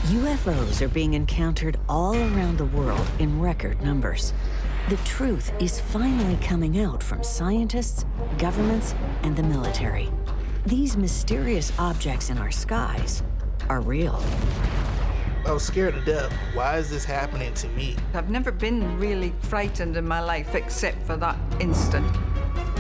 UFOs are being encountered all around the world in record numbers. The truth is finally coming out from scientists, governments, and the military. These mysterious objects in our skies are real. I was scared to death. Why is this happening to me? I've never been really frightened in my life except for that instant.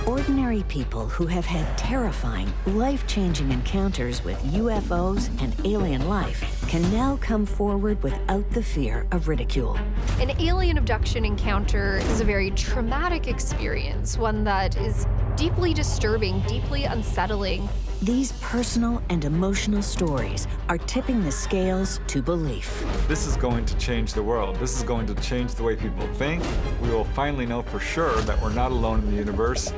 Ordinary people who have had terrifying, life-changing encounters with UFOs and alien life can now come forward without the fear of ridicule. An alien abduction encounter is a very traumatic experience, one that is deeply disturbing, deeply unsettling. These personal and emotional stories are tipping the scales to belief. This is going to change the world. This is going to change the way people think. We will finally know for sure that we're not alone in the universe.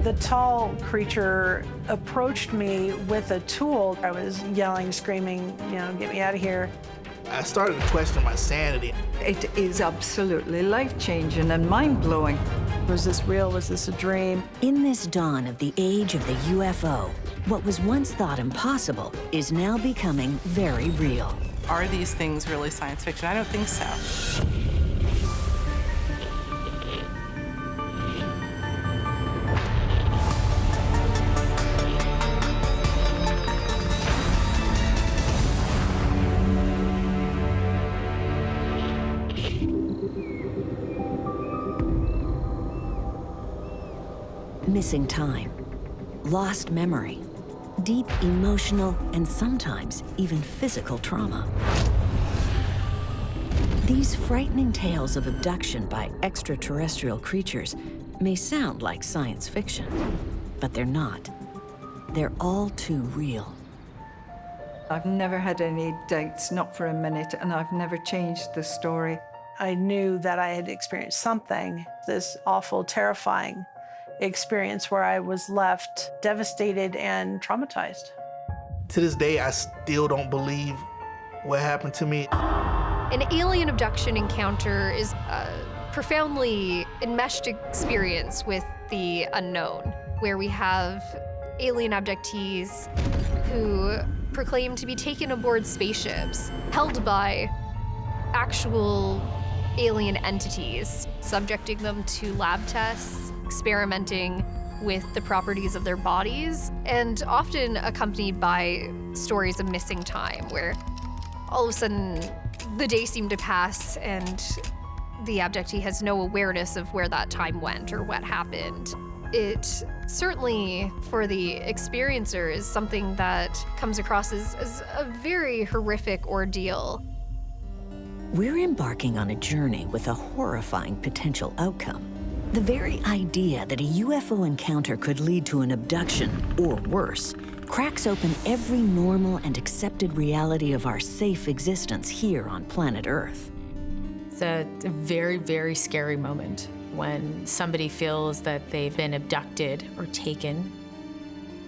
The tall creature approached me with a tool. I was yelling, screaming, get me out of here. I started to question my sanity. It is absolutely life-changing and mind-blowing. Was this real? Was this a dream? In this dawn of the age of the UFO, what was once thought impossible is now becoming very real. Are these things really science fiction? I don't think so. Missing time, lost memory, deep emotional and sometimes even physical trauma. These frightening tales of abduction by extraterrestrial creatures may sound like science fiction, but they're not. They're all too real. I've never had any doubts, not for a minute, and I've never changed the story. I knew that I had experienced something, this awful, terrifying experience where I was left devastated and traumatized. To this day, I still don't believe what happened to me. An alien abduction encounter is a profoundly enmeshed experience with the unknown, where we have alien abductees who proclaim to be taken aboard spaceships held by actual alien entities, subjecting them to lab tests, experimenting with the properties of their bodies, and often accompanied by stories of missing time, where all of a sudden the days seem to pass and the abductee has no awareness of where that time went or what happened. It certainly, for the experiencer, is something that comes across as a very horrific ordeal. We're embarking on a journey with a horrifying potential outcome. The very idea that a UFO encounter could lead to an abduction, or worse, cracks open every normal and accepted reality of our safe existence here on planet Earth. It's a very, very scary moment when somebody feels that they've been abducted or taken.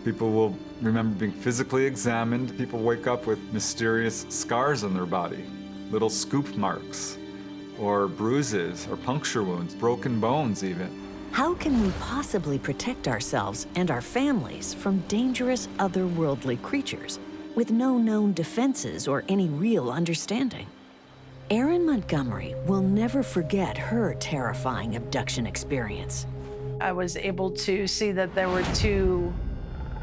People will remember being physically examined. People wake up with mysterious scars on their body, little scoop marks, or bruises, or puncture wounds, broken bones even. How can we possibly protect ourselves and our families from dangerous otherworldly creatures with no known defenses or any real understanding? Erin Montgomery will never forget her terrifying abduction experience. I was able to see that there were two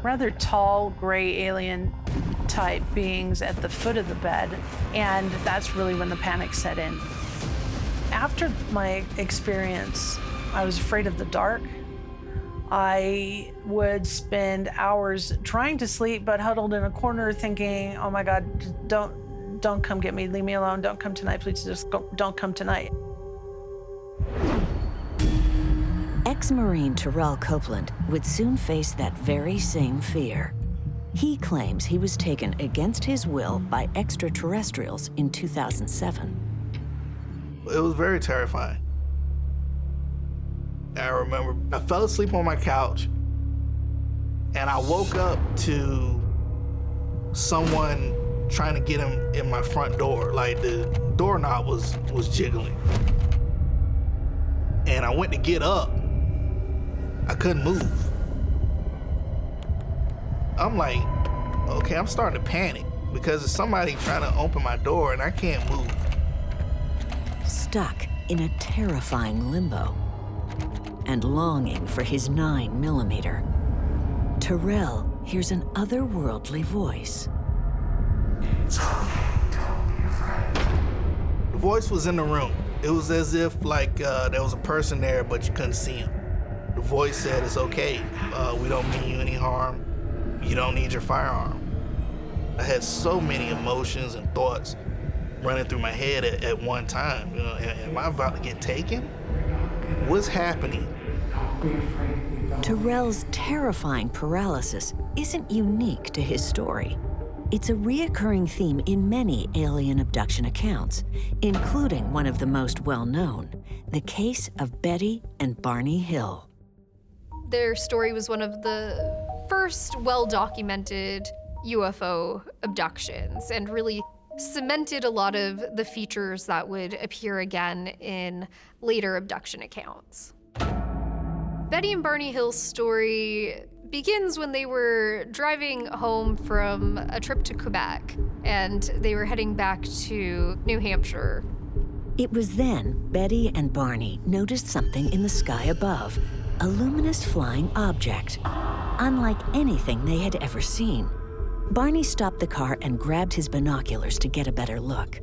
rather tall, gray alien-type beings at the foot of the bed, and that's really when the panic set in. After my experience, I was afraid of the dark. I would spend hours trying to sleep, but huddled in a corner thinking, oh my God, don't come get me, leave me alone, don't come tonight, please just don't come tonight. Ex-Marine Terrell Copeland would soon face that very same fear. He claims he was taken against his will by extraterrestrials in 2007. It was very terrifying. I remember I fell asleep on my couch and I woke up to someone trying to get him in my front door. Like the doorknob was jiggling. And I went to get up. I couldn't move. I'm like, okay, I'm starting to panic. because there's somebody trying to open my door and I can't move. Stuck in a terrifying limbo and longing for his 9mm, Terrell hears an otherworldly voice. The voice was in the room. It was as if there was a person there, but you couldn't see him. The voice said, "It's okay. We don't mean you any harm. You don't need your firearm." I had so many emotions and thoughts running through my head at one time. You know, am I about to get taken? What's happening? Terrell's terrifying paralysis isn't unique to his story. It's a reoccurring theme in many alien abduction accounts, including one of the most well-known, the case of Betty and Barney Hill. Their story was one of the first well-documented UFO abductions and really cemented a lot of the features that would appear again in later abduction accounts. Betty and Barney Hill's story begins when they were driving home from a trip to Quebec and they were heading back to New Hampshire. It was then Betty and Barney noticed something in the sky above, a luminous flying object, unlike anything they had ever seen. Barney stopped the car and grabbed his binoculars to get a better look.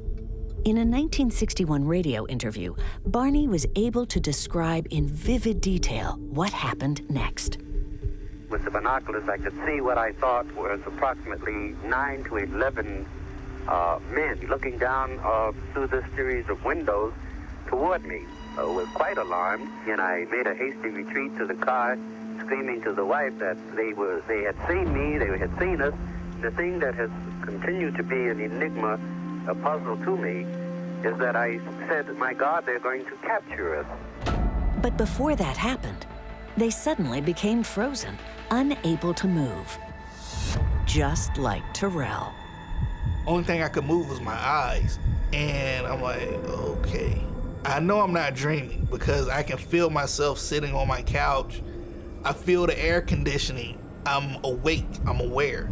In a 1961 radio interview, Barney was able to describe in vivid detail what happened next. With the binoculars, I could see what I thought was approximately 9 to 11 men looking down through this series of windows toward me. I was quite alarmed, and I made a hasty retreat to the car, screaming to the wife that they had seen me, they had seen us. The thing that has continued to be an enigma, a puzzle to me, is that I said, "My God, they're going to capture us." But before that happened, they suddenly became frozen, unable to move. Just like Terrell. Only thing I could move was my eyes. And I'm like, okay. I know I'm not dreaming because I can feel myself sitting on my couch. I feel the air conditioning. I'm awake, I'm aware.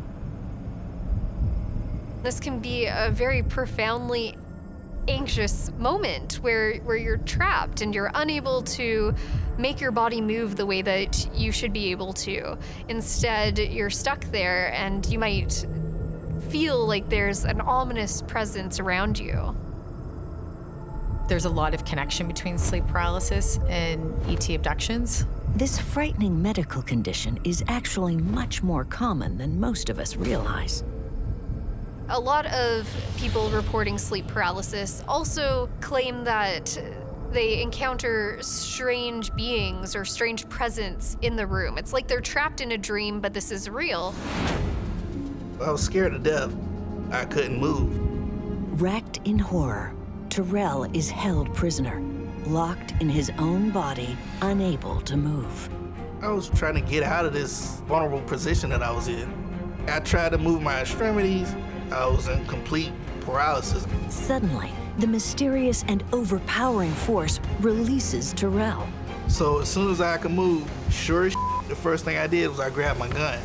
This can be a very profoundly anxious moment where you're trapped and you're unable to make your body move the way that you should be able to. Instead, you're stuck there and you might feel like there's an ominous presence around you. There's a lot of connection between sleep paralysis and ET abductions. This frightening medical condition is actually much more common than most of us realize. A lot of people reporting sleep paralysis also claim that they encounter strange beings or strange presence in the room. It's like they're trapped in a dream, but this is real. I was scared to death. I couldn't move. Racked in horror, Terrell is held prisoner, locked in his own body, unable to move. I was trying to get out of this vulnerable position that I was in. I tried to move my extremities. I was in complete paralysis. Suddenly, the mysterious and overpowering force releases Terrell. So as soon as I could move, sure as the first thing I did was I grabbed my gun.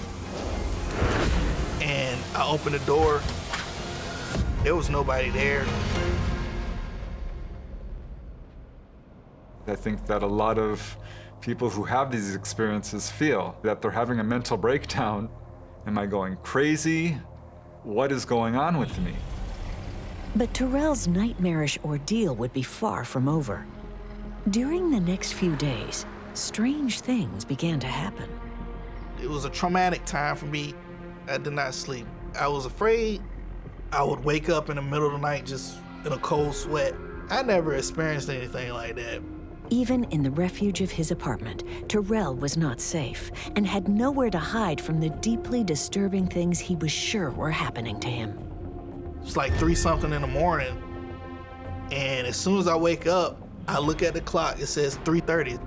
And I opened the door. There was nobody there. I think that a lot of people who have these experiences feel that they're having a mental breakdown. Am I going crazy? What is going on with me? But Terrell's nightmarish ordeal would be far from over. During the next few days, strange things began to happen. It was a traumatic time for me. I did not sleep. I was afraid I would wake up in the middle of the night just in a cold sweat. I never experienced anything like that. Even in the refuge of his apartment, Terrell was not safe and had nowhere to hide from the deeply disturbing things he was sure were happening to him. It's like 3-something in the morning, and as soon as I wake up, I look at the clock, it says 3:30.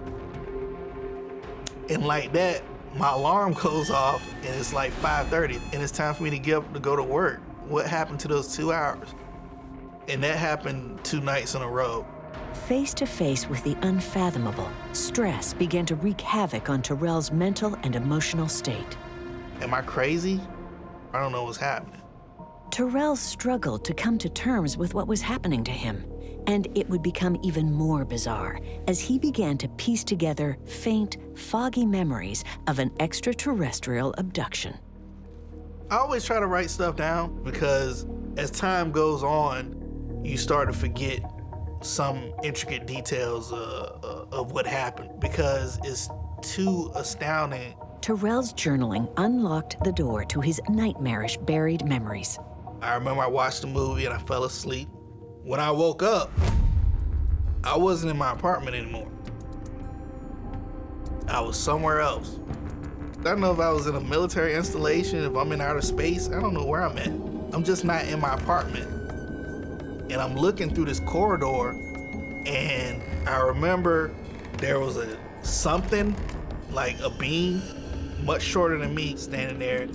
And like that, my alarm goes off, and it's like 5:30, and it's time for me to get up to go to work. What happened to those 2 hours? And that happened 2 nights in a row. Face to face with the unfathomable, stress began to wreak havoc on Terrell's mental and emotional state. Am I crazy? I don't know what's happening. Terrell struggled to come to terms with what was happening to him, and it would become even more bizarre as he began to piece together faint, foggy memories of an extraterrestrial abduction. I always try to write stuff down because as time goes on, you start to forget some intricate details of what happened because it's too astounding. Terrell's journaling unlocked the door to his nightmarish buried memories. I remember I watched the movie and I fell asleep. When I woke up, I wasn't in my apartment anymore. I was somewhere else. I don't know if I was in a military installation, if I'm in outer space, I don't know where I'm at. I'm just not in my apartment. And I'm looking through this corridor and I remember there was something like a being much shorter than me standing there.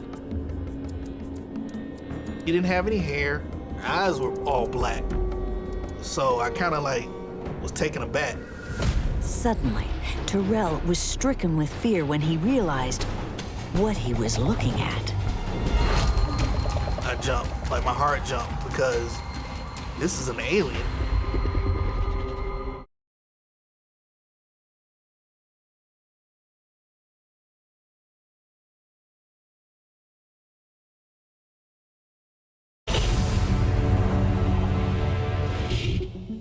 He didn't have any hair, eyes were all black. So I kind of like was taken aback. Suddenly, Terrell was stricken with fear when he realized what he was looking at. I jumped, like my heart jumped, because this is an alien.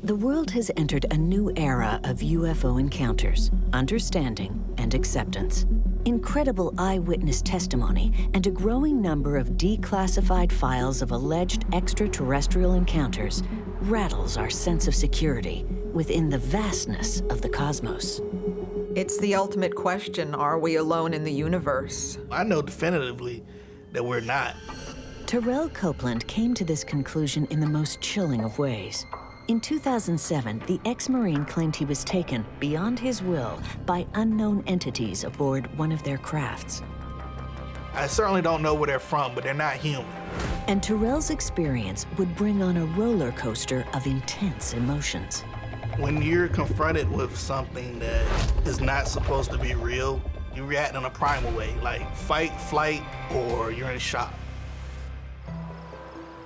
The world has entered a new era of UFO encounters, understanding, and acceptance. Incredible eyewitness testimony and a growing number of declassified files of alleged extraterrestrial encounters rattles our sense of security within the vastness of the cosmos. It's the ultimate question, are we alone in the universe? I know definitively that we're not. Terrell Copeland came to this conclusion in the most chilling of ways. In 2007, the ex-Marine claimed he was taken, beyond his will, by unknown entities aboard one of their crafts. I certainly don't know where they're from, but they're not human. And Terrell's experience would bring on a roller coaster of intense emotions. When you're confronted with something that is not supposed to be real, you react in a primal way, like fight, flight, or you're in shock.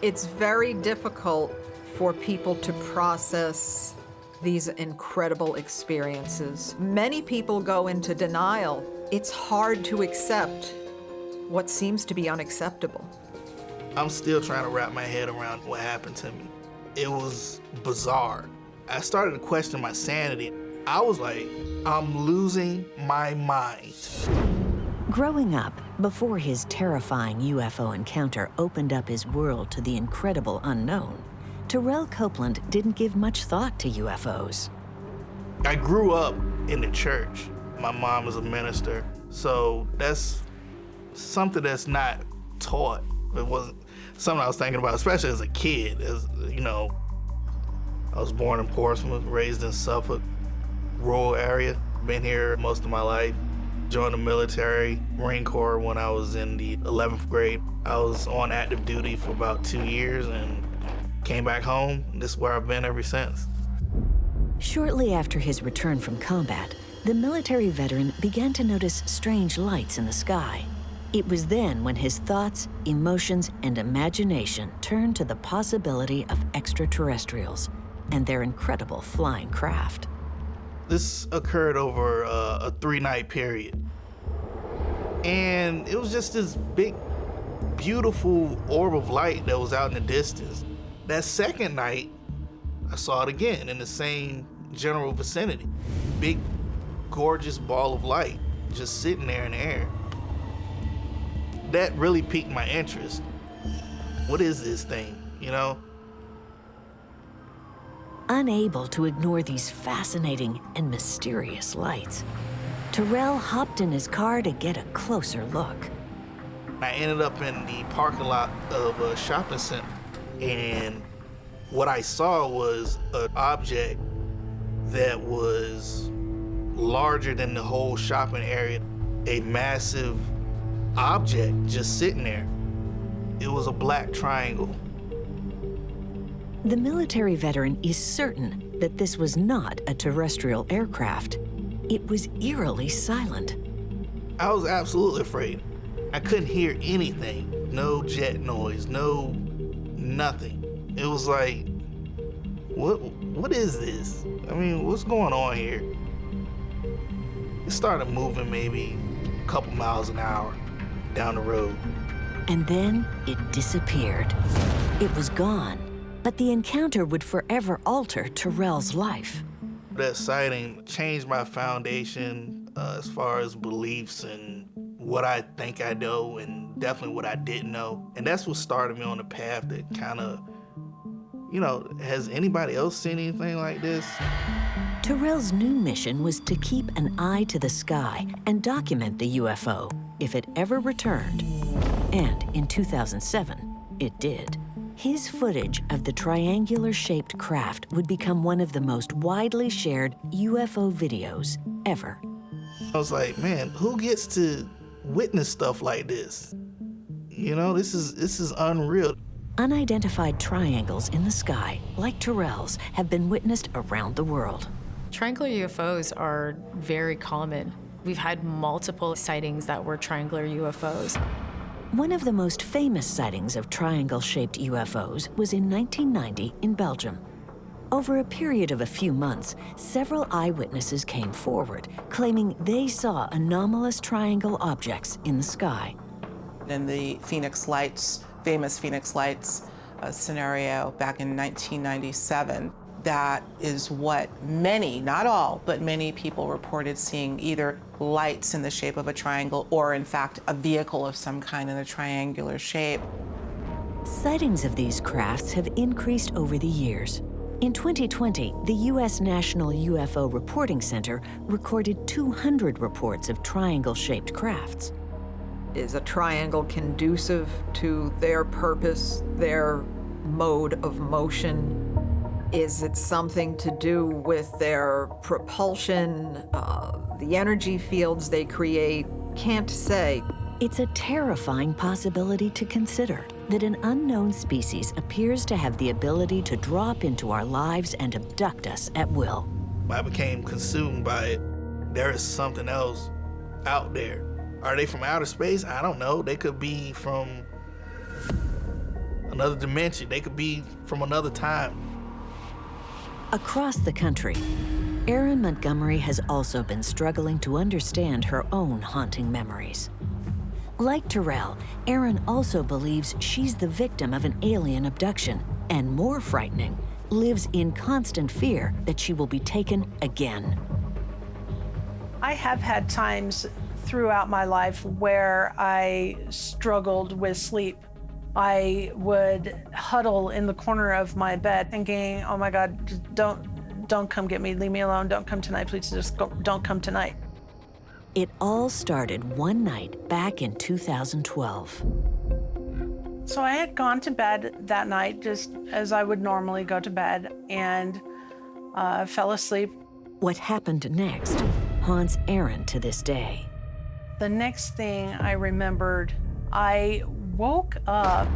It's very difficult for people to process these incredible experiences. Many people go into denial. It's hard to accept what seems to be unacceptable. I'm still trying to wrap my head around what happened to me. It was bizarre. I started to question my sanity. I was like, I'm losing my mind. Growing up, before his terrifying UFO encounter opened up his world to the incredible unknown, Terrell Copeland didn't give much thought to UFOs. I grew up in the church. My mom was a minister, so that's something that's not taught. It wasn't something I was thinking about, especially as a kid. As you know, I was born in Portsmouth, raised in Suffolk, rural area. Been here most of my life. Joined the military, Marine Corps when I was in the 11th grade. I was on active duty for about 2 years and came back home. This is where I've been ever since. Shortly after his return from combat, the military veteran began to notice strange lights in the sky. It was then when his thoughts, emotions, and imagination turned to the possibility of extraterrestrials and their incredible flying craft. This occurred over a 3-night period. And it was just this big, beautiful orb of light that was out in the distance. That second night, I saw it again in the same general vicinity. Big, gorgeous ball of light just sitting there in the air. That really piqued my interest. What is this thing, you know? Unable to ignore these fascinating and mysterious lights, Terrell hopped in his car to get a closer look. I ended up in the parking lot of a shopping center, and what I saw was an object that was larger than the whole shopping area, a massive object just sitting there. It was a black triangle. The military veteran is certain that this was not a terrestrial aircraft. It was eerily silent. I was absolutely afraid. I couldn't hear anything. No jet noise, no nothing. It was like, what is this? I mean, what's going on here? It started moving maybe a couple miles an hour down the road. And then it disappeared. It was gone, but the encounter would forever alter Terrell's life. That sighting changed my foundation as far as beliefs and what I think I know and definitely what I didn't know. And that's what started me on the path that kind of, you know, has anybody else seen anything like this? Terrell's new mission was to keep an eye to the sky and document the UFO if it ever returned. And in 2007, it did. His footage of the triangular-shaped craft would become one of the most widely shared UFO videos ever. I was like, man, who gets to witness stuff like this? You know, this is unreal. Unidentified triangles in the sky, like Terrell's, have been witnessed around the world. Triangular UFOs are very common. We've had multiple sightings that were triangular UFOs. One of the most famous sightings of triangle-shaped UFOs was in 1990 in Belgium. Over a period of a few months, several eyewitnesses came forward, claiming they saw anomalous triangle objects in the sky. In the Phoenix Lights, famous Phoenix Lights scenario back in 1997, that is what many, not all, but many people reported seeing either lights in the shape of a triangle or, in fact, a vehicle of some kind in a triangular shape. Sightings of these crafts have increased over the years. In 2020, the U.S. National UFO Reporting Center recorded 200 reports of triangle-shaped crafts. Is a triangle conducive to their purpose, their mode of motion? Is it something to do with their propulsion, the energy fields they create? Can't say. It's a terrifying possibility to consider that an unknown species appears to have the ability to drop into our lives and abduct us at will. I became consumed by it. There is something else out there. Are they from outer space? I don't know. They could be from another dimension. They could be from another time. Across the country, Erin Montgomery has also been struggling to understand her own haunting memories. Like Terrell, Erin also believes she's the victim of an alien abduction, and more frightening, lives in constant fear that she will be taken again. I have had times throughout my life where I struggled with sleep. I would huddle in the corner of my bed thinking, oh my God, just don't come get me, leave me alone, don't come tonight, please just don't come tonight. It all started one night back in 2012. So I had gone to bed that night just as I would normally go to bed and fell asleep. What happened next haunts Erin to this day. The next thing I remembered, I woke up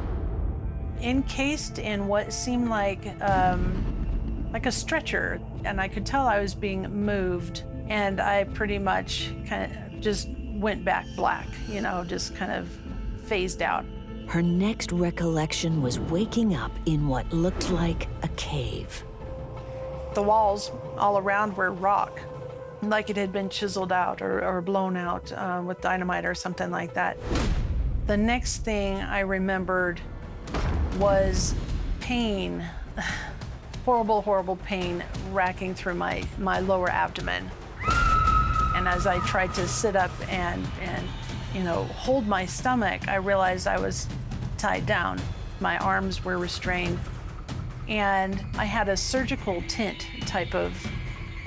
encased in what seemed like a stretcher, and I could tell I was being moved, and I pretty much kind of just went back black, you know, just kind of phased out. Her next recollection was waking up in what looked like a cave. The walls all around were rock, like it had been chiseled out or blown out with dynamite or something like that. The next thing I remembered was pain, horrible, horrible pain racking through my lower abdomen. And as I tried to sit up and you know, hold my stomach, I realized I was tied down. My arms were restrained. And I had a surgical tent type of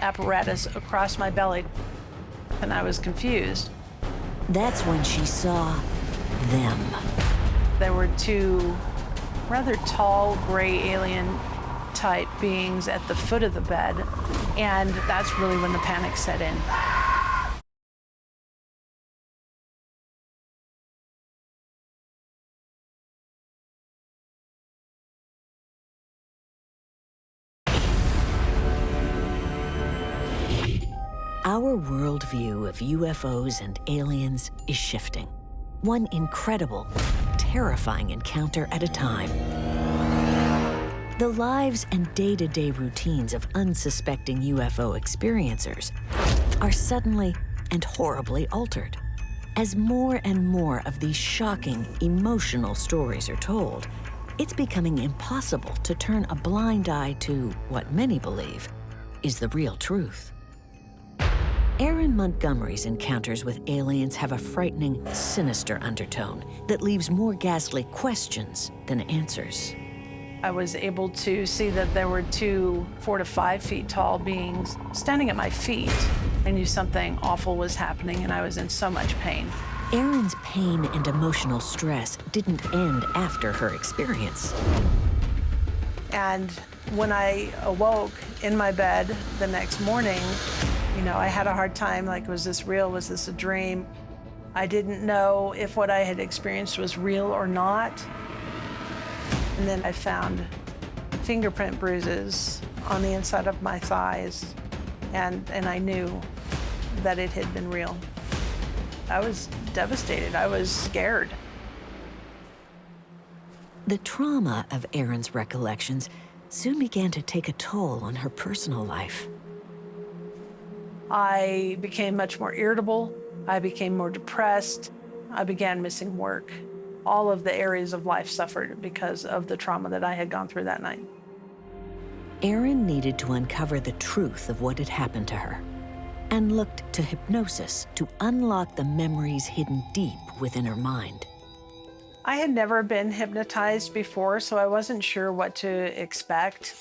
apparatus across my belly, and I was confused. That's when she saw them. There were two rather tall, gray alien-type beings at the foot of the bed, and that's really when the panic set in. Our worldview of UFOs and aliens is shifting. One incredible, terrifying encounter at a time. The lives and day-to-day routines of unsuspecting UFO experiencers are suddenly and horribly altered. As more and more of these shocking, emotional stories are told, it's becoming impossible to turn a blind eye to what many believe is the real truth. Aaron Montgomery's encounters with aliens have a frightening, sinister undertone that leaves more ghastly questions than answers. I was able to see that there were 2 4 to 5 feet tall beings standing at my feet. I knew something awful was happening and I was in so much pain. Erin's pain and emotional stress didn't end after her experience. And when I awoke in my bed the next morning, I had a hard time, like, was this real? Was this a dream? I didn't know if what I had experienced was real or not. And then I found fingerprint bruises on the inside of my thighs, and I knew that it had been real. I was devastated. I was scared. The trauma of Erin's recollections soon began to take a toll on her personal life. I became much more irritable. I became more depressed. I began missing work. All of the areas of life suffered because of the trauma that I had gone through that night. Erin needed to uncover the truth of what had happened to her and looked to hypnosis to unlock the memories hidden deep within her mind. I had never been hypnotized before, so I wasn't sure what to expect.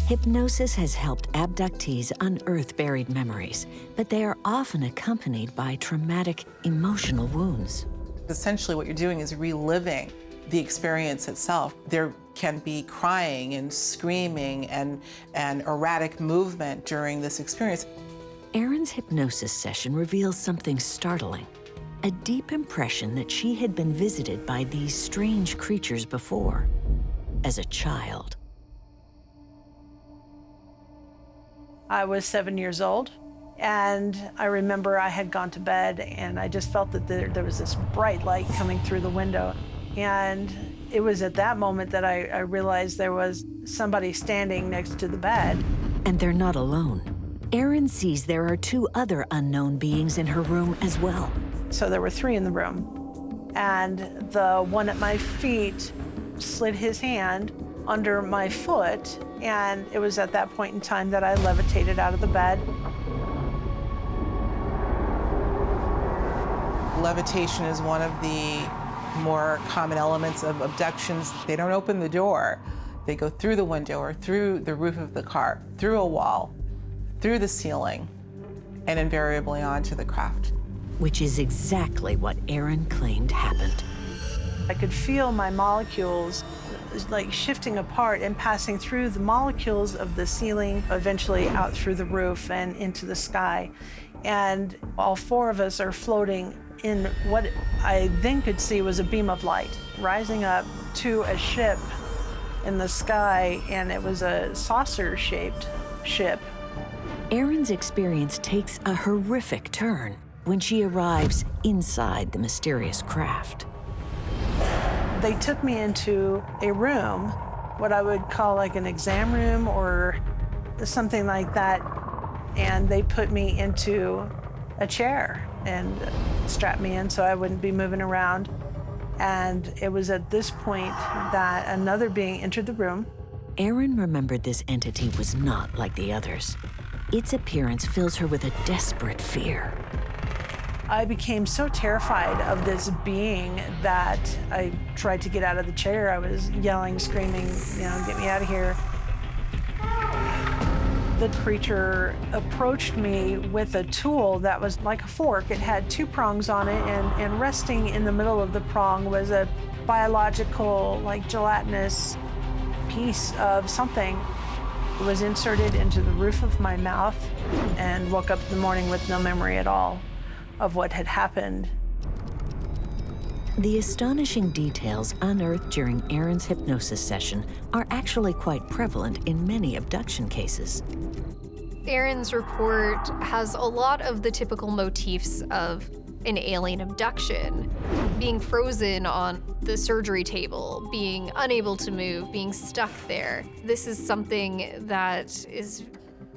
Hypnosis has helped abductees unearth buried memories, but they are often accompanied by traumatic emotional wounds. Essentially, what you're doing is reliving the experience itself. There can be crying and screaming and erratic movement during this experience. Erin's hypnosis session reveals something startling, a deep impression that she had been visited by these strange creatures before, as a child. I was 7 years old, and I remember I had gone to bed, and I just felt that there was this bright light coming through the window. And it was at that moment that I realized there was somebody standing next to the bed. And they're not alone. Erin sees there are 2 other unknown beings in her room as well. So there were 3 in the room. And the one at my feet slid his hand under my foot, and it was at that point in time that I levitated out of the bed. Levitation is one of the more common elements of abductions. They don't open the door. They go through the window or through the roof of the car, through a wall, through the ceiling, and invariably onto the craft. Which is exactly what Erin claimed happened. I could feel my molecules like shifting apart and passing through the molecules of the ceiling, eventually out through the roof and into the sky. And all 4 of us are floating in what I then could see was a beam of light rising up to a ship in the sky, and it was a saucer-shaped ship. Erin's experience takes a horrific turn when she arrives inside the mysterious craft. They took me into a room, what I would call like an exam room or something like that, and they put me into a chair and strapped me in so I wouldn't be moving around. And it was at this point that another being entered the room. Erin remembered this entity was not like the others. Its appearance fills her with a desperate fear. I became so terrified of this being that I tried to get out of the chair. I was yelling, screaming, get me out of here. The creature approached me with a tool that was like a fork. It had 2 prongs on it, and resting in the middle of the prong was a biological, like gelatinous piece of something. It was inserted into the roof of my mouth, and woke up in the morning with no memory at all of what had happened. The astonishing details unearthed during Erin's hypnosis session are actually quite prevalent in many abduction cases. Erin's report has a lot of the typical motifs of an alien abduction. Being frozen on the surgery table, being unable to move, being stuck there. This is something that is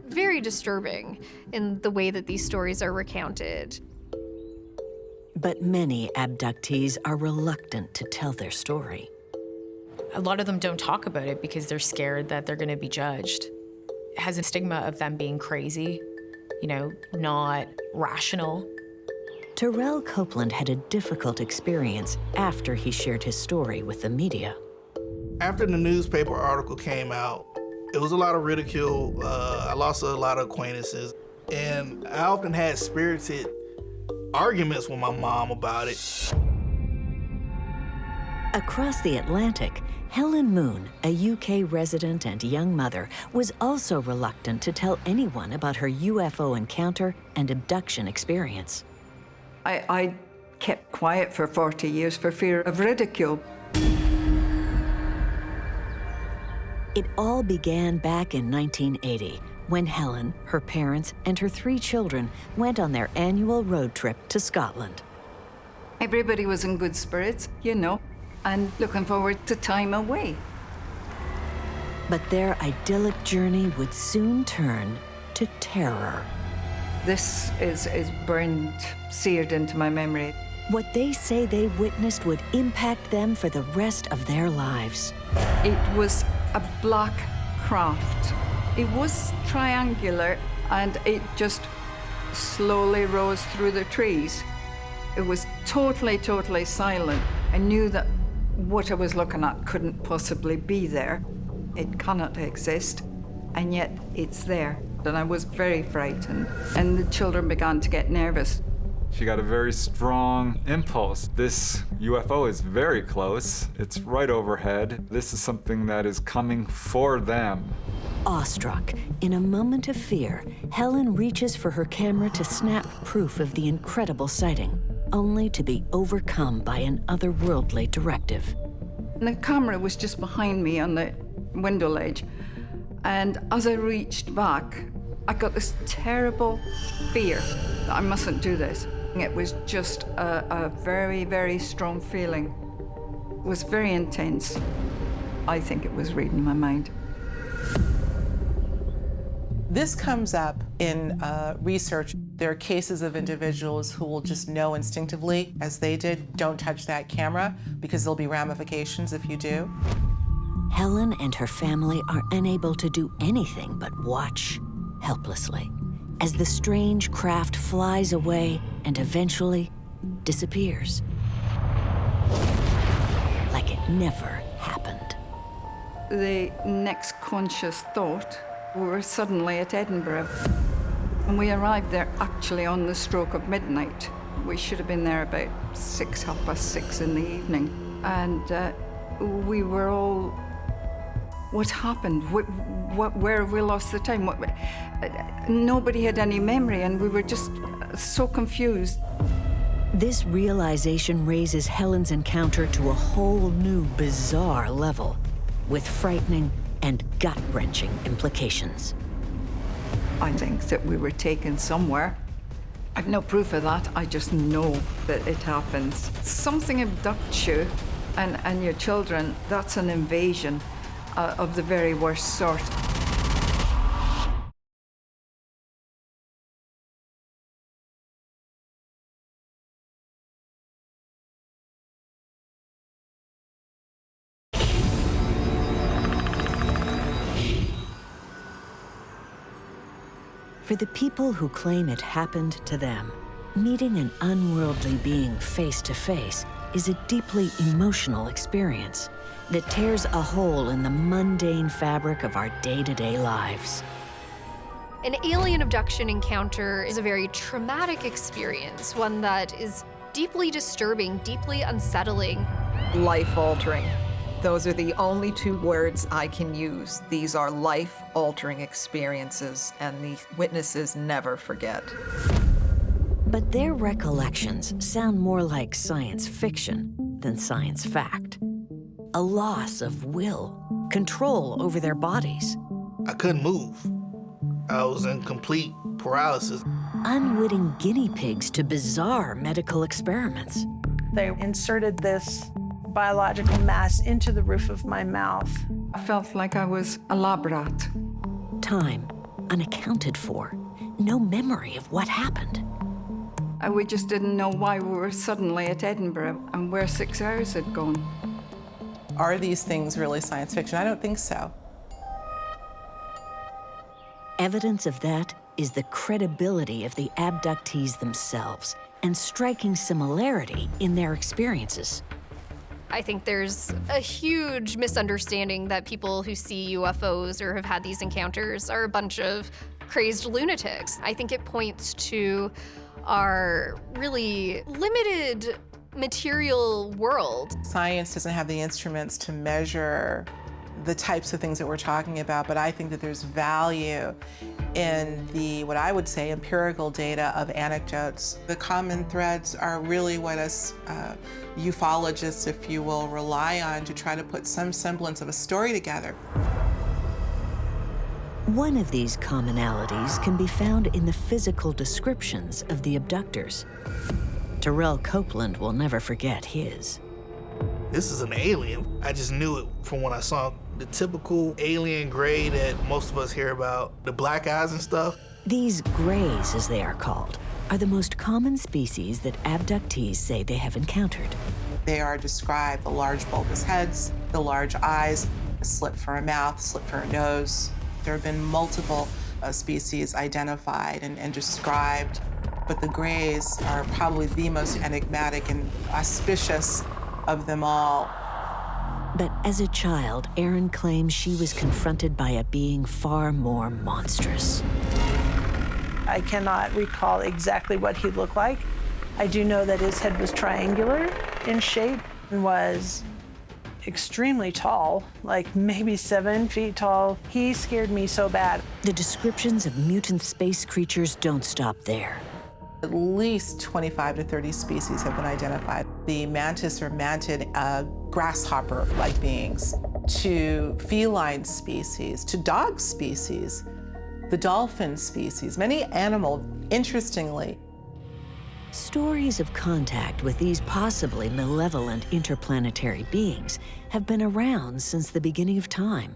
very disturbing in the way that these stories are recounted. But many abductees are reluctant to tell their story. A lot of them don't talk about it because they're scared that they're going to be judged. It has a stigma of them being crazy, not rational. Terrell Copeland had a difficult experience after he shared his story with the media. After the newspaper article came out, it was a lot of ridicule. I lost a lot of acquaintances, and I often had spirited arguments with my mom about it. Across the Atlantic, Helen Moon, a UK resident and young mother, was also reluctant to tell anyone about her UFO encounter and abduction experience. I kept quiet for 40 years for fear of ridicule. It all began back in 1980, when Helen, her parents, and her 3 children went on their annual road trip to Scotland. Everybody was in good spirits, and looking forward to time away. But their idyllic journey would soon turn to terror. This is burned, seared into my memory. What they say they witnessed would impact them for the rest of their lives. It was a black craft. It was triangular, and it just slowly rose through the trees. It was totally, totally silent. I knew that what I was looking at couldn't possibly be there. It cannot exist, and yet it's there. And I was very frightened, and the children began to get nervous. She got a very strong impulse. This UFO is very close. It's right overhead. This is something that is coming for them. Awestruck, in a moment of fear, Helen reaches for her camera to snap proof of the incredible sighting, only to be overcome by an otherworldly directive. And the camera was just behind me on the window ledge. And as I reached back, I got this terrible fear that I mustn't do this. It was just a very, very strong feeling. It was very intense. I think it was reading my mind. This comes up in research. There are cases of individuals who will just know instinctively, as they did, don't touch that camera, because there'll be ramifications if you do. Helen and her family are unable to do anything but watch helplessly as the strange craft flies away and eventually disappears. Like it never happened. The next conscious thought, we were suddenly at Edinburgh. And we arrived there actually on the stroke of midnight. We should have been there about 6:30 in the evening. And we were all, what happened? Where have we lost the time? Nobody had any memory, and we were just so confused. This realization raises Helen's encounter to a whole new, bizarre level, with frightening and gut-wrenching implications. I think that we were taken somewhere. I've no proof of that. I just know that it happens. Something abducts you and your children. That's an invasion of the very worst sort. For the people who claim it happened to them, meeting an unworldly being face to face is a deeply emotional experience that tears a hole in the mundane fabric of our day-to-day lives. An alien abduction encounter is a very traumatic experience, one that is deeply disturbing, deeply unsettling. Life-altering. Those are the only 2 words I can use. These are life-altering experiences, and the witnesses never forget. But their recollections sound more like science fiction than science fact. A loss of will, control over their bodies. I couldn't move. I was in complete paralysis. unwitting guinea pigs to bizarre medical experiments. They inserted this biological mass into the roof of my mouth. I felt like I was a lab rat. Time unaccounted for. No memory of what happened. And we just didn't know why we were suddenly at Edinburgh and where 6 hours had gone. Are these things really science fiction? I don't think so. Evidence of that is the credibility of the abductees themselves and striking similarity in their experiences. I think there's a huge misunderstanding that people who see UFOs or have had these encounters are a bunch of crazed lunatics. I think it points to our really limited material world. Science doesn't have the instruments to measure the types of things that we're talking about, but I think that there's value in the, what I would say, empirical data of anecdotes. The common threads are really what us ufologists, if you will, rely on to try to put some semblance of a story together. One of these commonalities can be found in the physical descriptions of the abductors. Terrell Copeland will never forget his. This is an alien. I just knew it from when I saw the typical alien gray that most of us hear about, the black eyes and stuff. These grays, as they are called, are the most common species that abductees say they have encountered. They are described, the large bulbous heads, the large eyes, a slit for a mouth, slit for a nose. There have been multiple species identified and described, but the grays are probably the most enigmatic and auspicious of them all. But as a child, Erin claims she was confronted by a being far more monstrous. I cannot recall exactly what he looked like. I do know that his head was triangular in shape and was extremely tall, like maybe 7 feet tall. He scared me so bad. The descriptions of mutant space creatures don't stop there. At least 25 to 30 species have been identified. The mantis or mantid grasshopper-like beings, to feline species, to dog species, the dolphin species, many animal, interestingly. Stories of contact with these possibly malevolent interplanetary beings have been around since the beginning of time.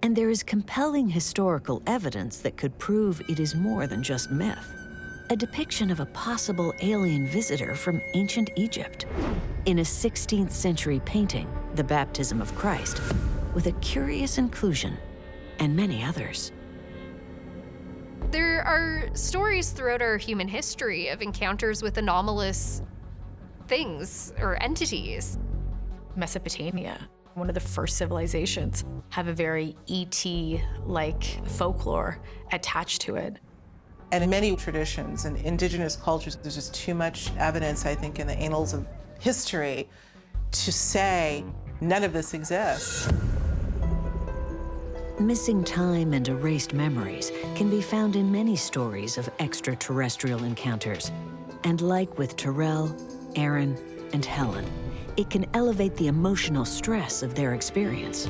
And there is compelling historical evidence that could prove it is more than just myth. A depiction of a possible alien visitor from ancient Egypt in a 16th century painting, The Baptism of Christ, with a curious inclusion and many others. There are stories throughout our human history of encounters with anomalous things or entities. Mesopotamia, one of the first civilizations, have a very ET-like folklore attached to it. And in many traditions and indigenous cultures, there's just too much evidence, I think, in the annals of history to say none of this exists. Missing time and erased memories can be found in many stories of extraterrestrial encounters. And like with Terrell, Erin, and Helen, it can elevate the emotional stress of their experience.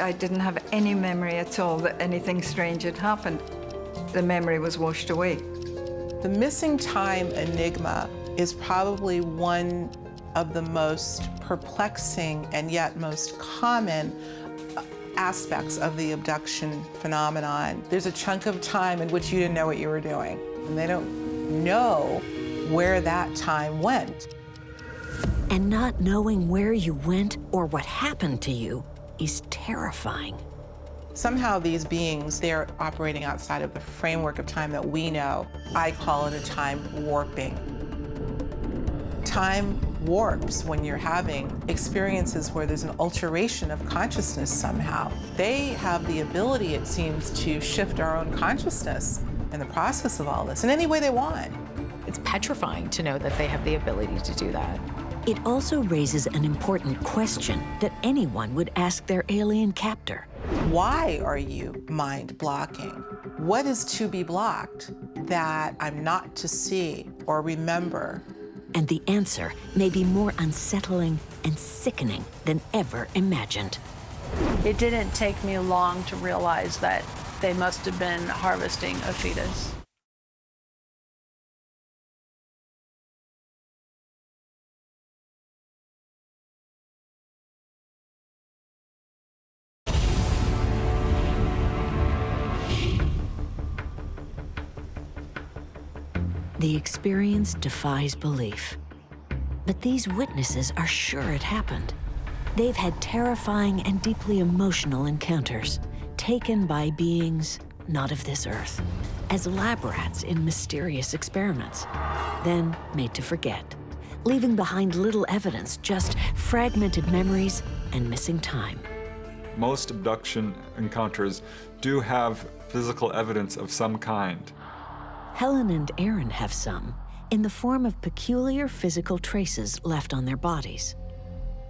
I didn't have any memory at all that anything strange had happened. The memory was washed away. The missing time enigma is probably one of the most perplexing and yet most common aspects of the abduction phenomenon. There's a chunk of time in which you didn't know what you were doing, and they don't know where that time went. And not knowing where you went or what happened to you is terrifying. Somehow these beings, they're operating outside of the framework of time that we know. I call it a time warping. Time warps when you're having experiences where there's an alteration of consciousness somehow. They have the ability, it seems, to shift our own consciousness in the process of all this in any way they want. It's petrifying to know that they have the ability to do that. It also raises an important question that anyone would ask their alien captor. Why are you mind blocking? What is to be blocked that I'm not to see or remember? And the answer may be more unsettling and sickening than ever imagined. It didn't take me long to realize that they must have been harvesting a fetus. The experience defies belief. But these witnesses are sure it happened. They've had terrifying and deeply emotional encounters, taken by beings not of this earth, as lab rats in mysterious experiments, then made to forget, leaving behind little evidence, just fragmented memories and missing time. Most abduction encounters do have physical evidence of some kind. Helen and Aaron have some, in the form of peculiar physical traces left on their bodies.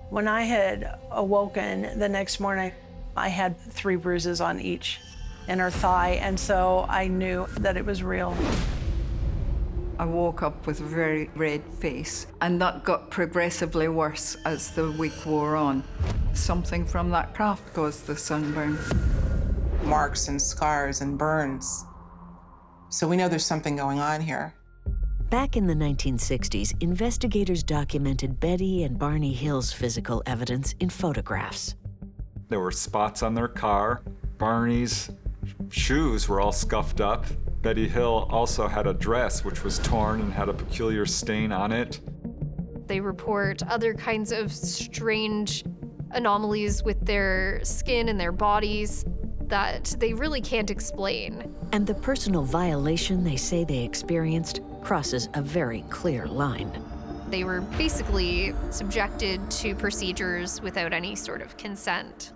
When I had awoken the next morning, I had 3 bruises on each inner thigh, and so I knew that it was real. I woke up with a very red face, and that got progressively worse as the week wore on. Something from that craft caused the sunburn. Marks and scars and burns. So we know there's something going on here. Back in the 1960s, investigators documented Betty and Barney Hill's physical evidence in photographs. There were spots on their car. Barney's shoes were all scuffed up. Betty Hill also had a dress which was torn and had a peculiar stain on it. They report other kinds of strange anomalies with their skin and their bodies that they really can't explain. And the personal violation they say they experienced crosses a very clear line. They were basically subjected to procedures without any sort of consent.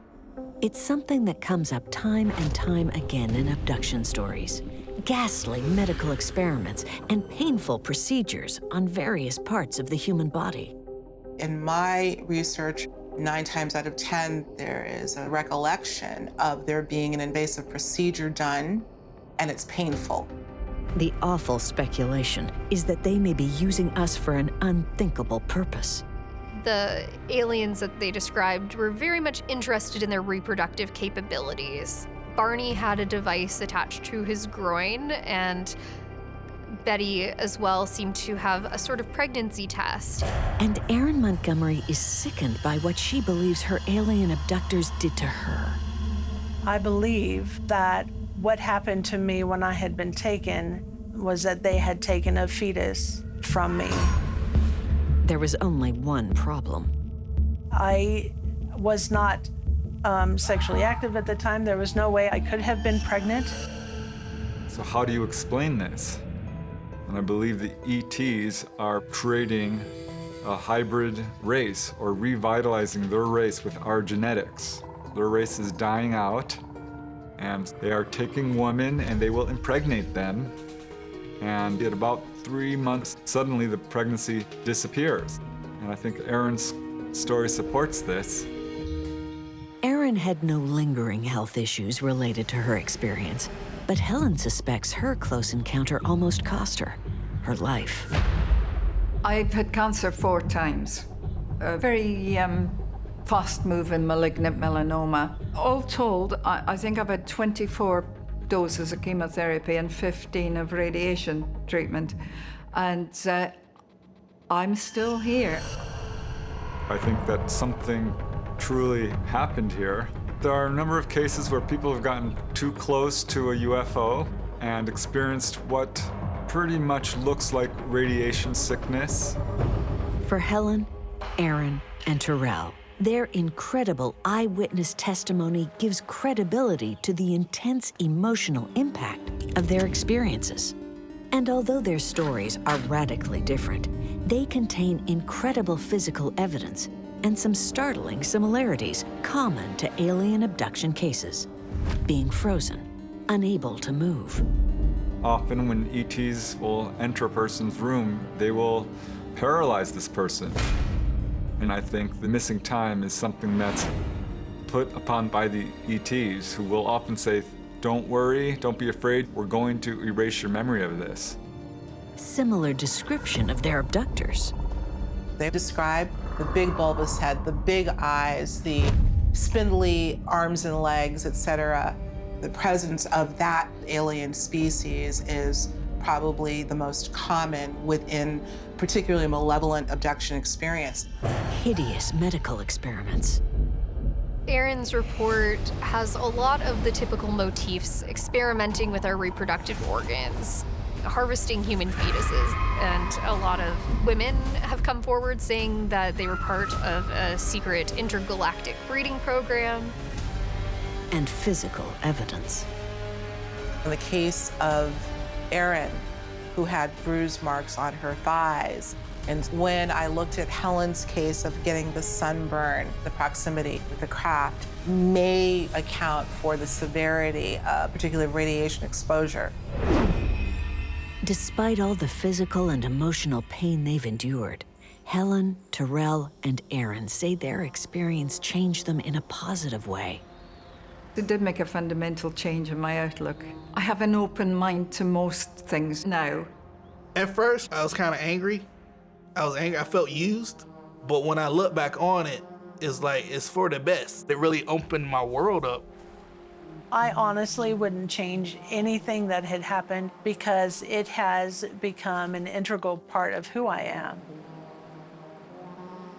It's something that comes up time and time again in abduction stories. Ghastly medical experiments and painful procedures on various parts of the human body. In my research, 9 times out of 10, there is a recollection of there being an invasive procedure done, and it's painful. The awful speculation is that they may be using us for an unthinkable purpose. The aliens that they described were very much interested in their reproductive capabilities. Barney had a device attached to his groin, and Betty as well seemed to have a sort of pregnancy test. And Erin Montgomery is sickened by what she believes her alien abductors did to her. I believe that what happened to me when I had been taken was that they had taken a fetus from me. There was only one problem. I was not sexually active at the time. There was no way I could have been pregnant. So how do you explain this? And I believe the ETs are creating a hybrid race or revitalizing their race with our genetics. Their race is dying out, and they are taking women and they will impregnate them. And at about 3 months, suddenly the pregnancy disappears. And I think Erin's story supports this. Erin had no lingering health issues related to her experience, but Helen suspects her close encounter almost cost her life. I've had cancer 4 times. A very fast-moving malignant melanoma. All told, I think I've had 24 doses of chemotherapy and 15 of radiation treatment. And I'm still here. I think that something truly happened here. There are a number of cases where people have gotten too close to a UFO and experienced what pretty much looks like radiation sickness. For Helen, Aaron, and Terrell, their incredible eyewitness testimony gives credibility to the intense emotional impact of their experiences. And although their stories are radically different, they contain incredible physical evidence and some startling similarities common to alien abduction cases. Being frozen, unable to move. Often when ETs will enter a person's room, they will paralyze this person. And I think the missing time is something that's put upon by the ETs, who will often say, "Don't worry, don't be afraid, we're going to erase your memory of this." Similar description of their abductors. They describe the big bulbous head, the big eyes, the spindly arms and legs, etc. The presence of that alien species is probably the most common within particularly malevolent abduction experience. Hideous medical experiments. Aaron's report has a lot of the typical motifs experimenting with our reproductive organs. harvesting human fetuses. And a lot of women have come forward saying that they were part of a secret intergalactic breeding program. And physical evidence. In the case of Erin, who had bruise marks on her thighs, and when I looked at Helen's case of getting the sunburn, the proximity with the craft may account for the severity of particular radiation exposure. Despite all the physical and emotional pain they've endured, Helen, Terrell, and Erin say their experience changed them in a positive way. It did make a fundamental change in my outlook. I have an open mind to most things now. At first, I was kind of angry. I felt used. But when I look back on it, it's like, it's for the best. It really opened my world up. I honestly wouldn't change anything that had happened because it has become an integral part of who I am.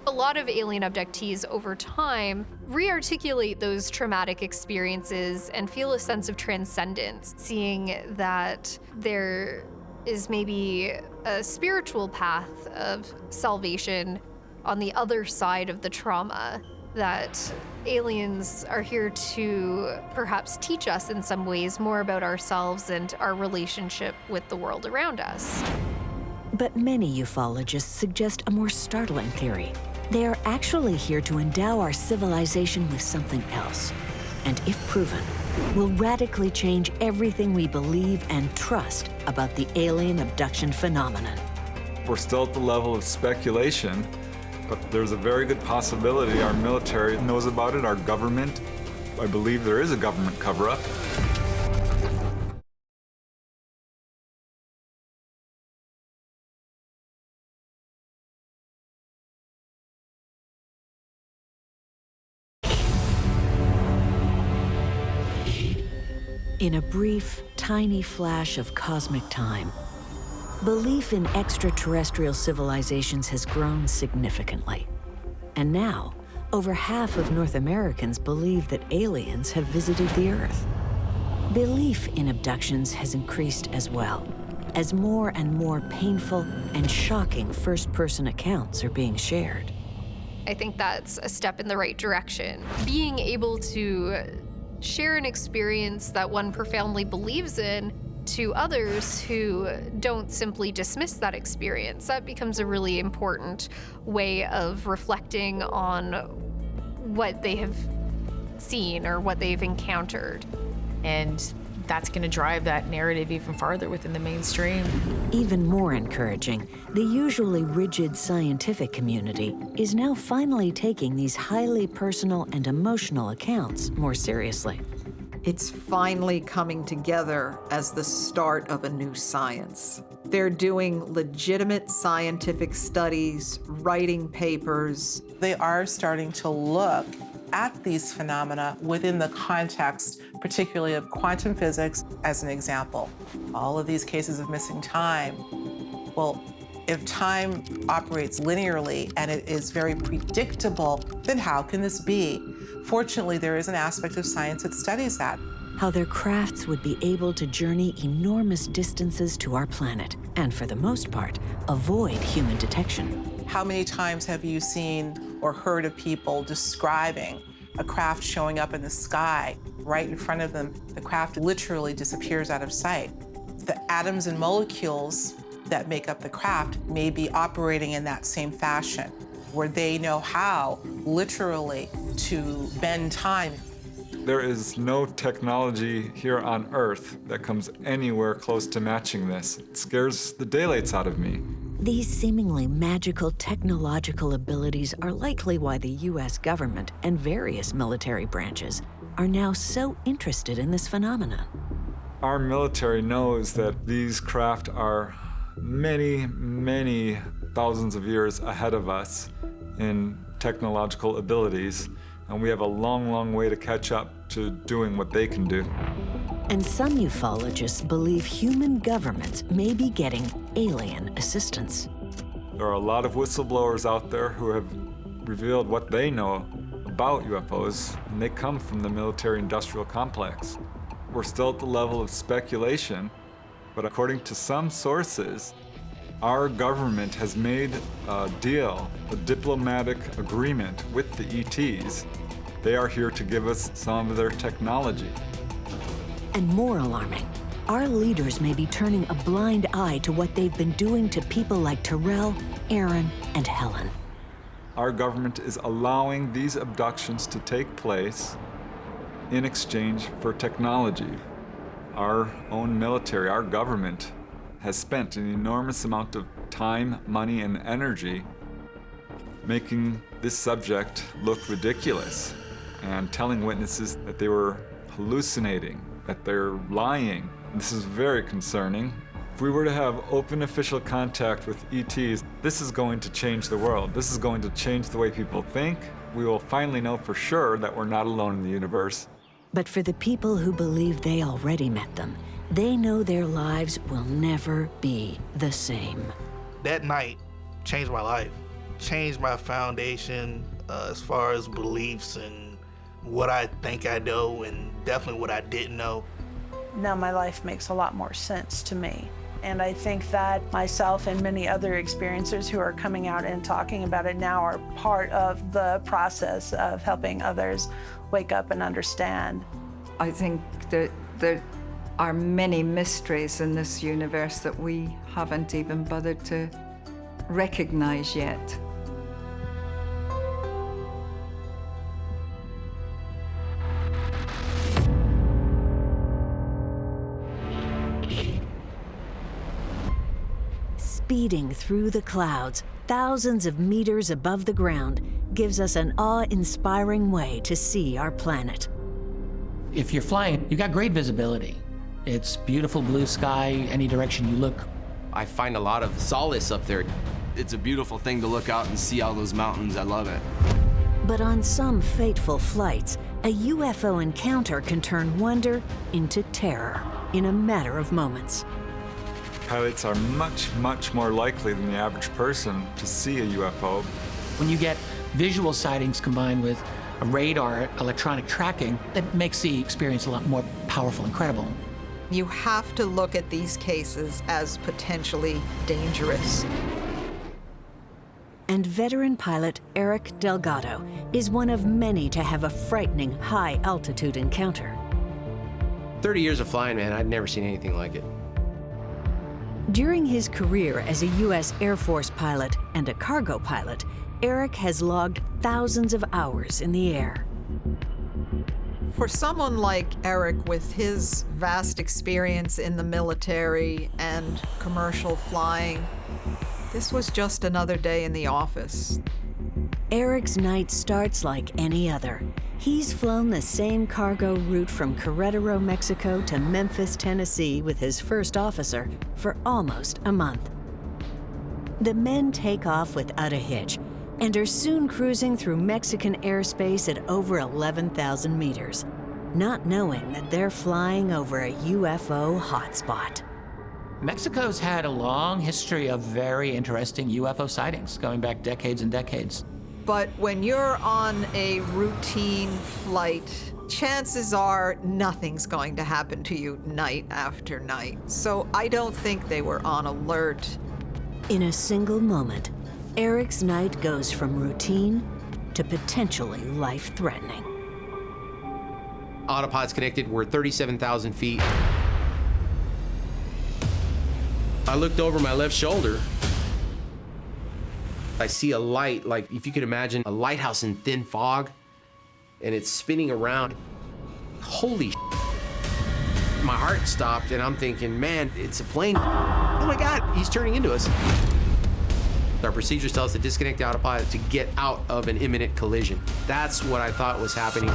A lot of alien abductees over time re-articulate those traumatic experiences and feel a sense of transcendence, seeing that there is maybe a spiritual path of salvation on the other side of the trauma, that aliens are here to perhaps teach us in some ways more about ourselves and our relationship with the world around us. But many ufologists suggest a more startling theory. They are actually here to endow our civilization with something else. And if proven, will radically change everything we believe and trust about the alien abduction phenomenon. We're still at the level of speculation, but there's a very good possibility our military knows about it, our government. I believe there is a government cover-up. In a brief, tiny flash of cosmic time, belief in extraterrestrial civilizations has grown significantly. And now, over half of North Americans believe that aliens have visited the Earth. Belief in abductions has increased as well, as more and more painful and shocking first-person accounts are being shared. I think that's a step in the right direction. Being able to share an experience that one profoundly believes in to others who don't simply dismiss that experience, that becomes a really important way of reflecting on what they have seen or what they've encountered. And that's going to drive that narrative even farther within the mainstream. Even more encouraging, the usually rigid scientific community is now finally taking these highly personal and emotional accounts more seriously. It's finally coming together as the start of a new science. They're doing legitimate scientific studies, writing papers. They are starting to look at these phenomena within the context, particularly of quantum physics, as an example. All of these cases of missing time. Well, if time operates linearly and it is very predictable, then how can this be? Fortunately, there is an aspect of science that studies that. How their crafts would be able to journey enormous distances to our planet, and for the most part, avoid human detection. How many times have you seen or heard of people describing a craft showing up in the sky right in front of them? The craft literally disappears out of sight. The atoms and molecules that make up the craft may be operating in that same fashion, where they know how, literally, to bend time. There is no technology here on Earth that comes anywhere close to matching this. It scares the daylights out of me. These seemingly magical technological abilities are likely why the US government and various military branches are now so interested in this phenomenon. Our military knows that these craft are many, many thousands of years ahead of us in technological abilities, and we have a long, long way to catch up to doing what they can do. And some ufologists believe human governments may be getting alien assistance. There are a lot of whistleblowers out there who have revealed what they know about UFOs, and they come from the military-industrial complex. We're still at the level of speculation, But according to some sources, our government has made a deal, a diplomatic agreement with the ETs. They are here to give us some of their technology. And more alarming, our leaders may be turning a blind eye to what they've been doing to people like Terrell, Aaron, and Helen. Our government is allowing these abductions to take place in exchange for technology. Our own military, our government, has spent an enormous amount of time, money, and energy making this subject look ridiculous and telling witnesses that they were hallucinating, that they're lying. This is very concerning. If we were to have open official contact with ETs, this is going to change the world. This is going to change the way people think. We will finally know for sure that we're not alone in the universe. But for the people who believe they already met them, they know their lives will never be the same. That night changed my life, changed my foundation as far as beliefs and what I think I know and definitely what I didn't know. Now my life makes a lot more sense to me. And I think that myself and many other experiencers who are coming out and talking about it now are part of the process of helping others wake up and understand. I think that there are many mysteries in this universe that we haven't even bothered to recognize yet. Speeding through the clouds, thousands of meters above the ground, gives us an awe-inspiring way to see our planet. If you're flying, you got great visibility. It's beautiful blue sky, any direction you look. I find a lot of solace up there. It's a beautiful thing to look out and see all those mountains. I love it. But on some fateful flights, a UFO encounter can turn wonder into terror in a matter of moments. Pilots are much, much more likely than the average person to see a UFO. When you get visual sightings combined with a radar electronic tracking, that makes the experience a lot more powerful and credible. You have to look at these cases as potentially dangerous. And veteran pilot Eric Delgado is one of many to have a frightening high-altitude encounter. 30 years of flying, man, I'd never seen anything like it. During his career as a U.S. Air Force pilot and a cargo pilot, Eric has logged thousands of hours in the air. For someone like Eric, with his vast experience in the military and commercial flying, this was just another day in the office. Eric's night starts like any other. He's flown the same cargo route from Querétaro, Mexico to Memphis, Tennessee with his first officer for almost a month. The men take off without a hitch and are soon cruising through Mexican airspace at over 11,000 meters, not knowing that they're flying over a UFO hotspot. Mexico's had a long history of very interesting UFO sightings, going back decades and decades. But when you're on a routine flight, chances are nothing's going to happen to you night after night. So I don't think they were on alert. In a single moment, Eric's night goes from routine to potentially life-threatening. Autopods connected, we're 37,000 feet. I looked over my left shoulder. I see a light, like if you could imagine a lighthouse in thin fog, and it's spinning around. Holy shit. My heart stopped, and I'm thinking, man, it's a plane. Oh my God, he's turning into us. Our procedures tell us to disconnect the autopilot to get out of an imminent collision. That's what I thought was happening.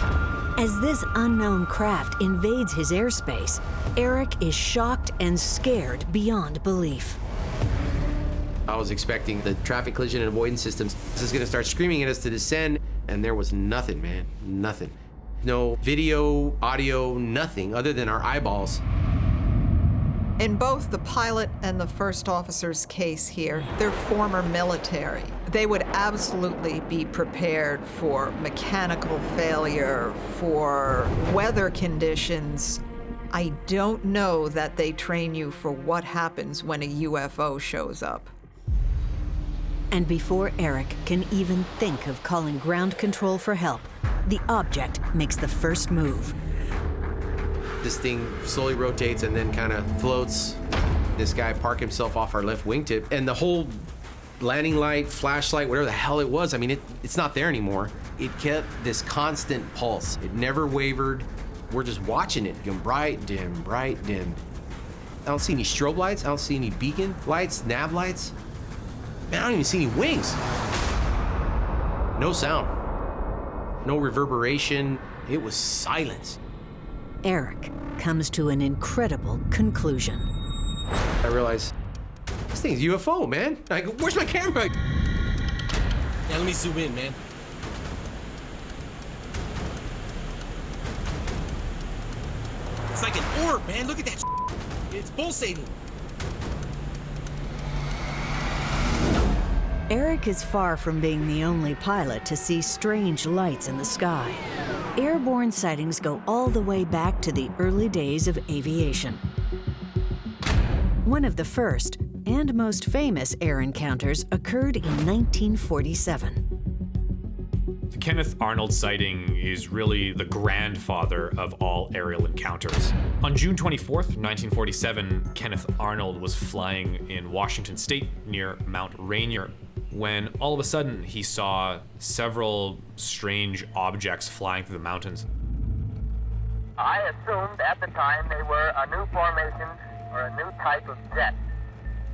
As this unknown craft invades his airspace, Eric is shocked and scared beyond belief. I was expecting the traffic collision and avoidance systems is gonna start screaming at us to descend, and there was nothing, man, nothing. No video, audio, nothing other than our eyeballs. In both the pilot and the first officer's case here, they're former military. They would absolutely be prepared for mechanical failure, for weather conditions. I don't know that they train you for what happens when a UFO shows up. And before Eric can even think of calling ground control for help, the object makes the first move. This thing slowly rotates and then kind of floats. This guy parked himself off our left wingtip, and the whole landing light, flashlight, whatever the hell it was, I mean, it's not there anymore. It kept this constant pulse. It never wavered. We're just watching it, going bright, dim, bright, dim. I don't see any strobe lights. I don't see any beacon lights, nav lights. Man, I don't even see any wings. No sound. No reverberation. It was silence. Eric comes to an incredible conclusion. I realized, this thing's UFO, man. I go, where's my camera? Yeah, let me zoom in, man. It's like an orb, man. Look at that. It's pulsating. Eric is far from being the only pilot to see strange lights in the sky. Airborne sightings go all the way back to the early days of aviation. One of the first and most famous air encounters occurred in 1947. The Kenneth Arnold sighting is really the grandfather of all aerial encounters. On June 24th, 1947, Kenneth Arnold was flying in Washington State near Mount Rainier when all of a sudden he saw several strange objects flying through the mountains. I assumed at the time they were a new formation or a new type of jet,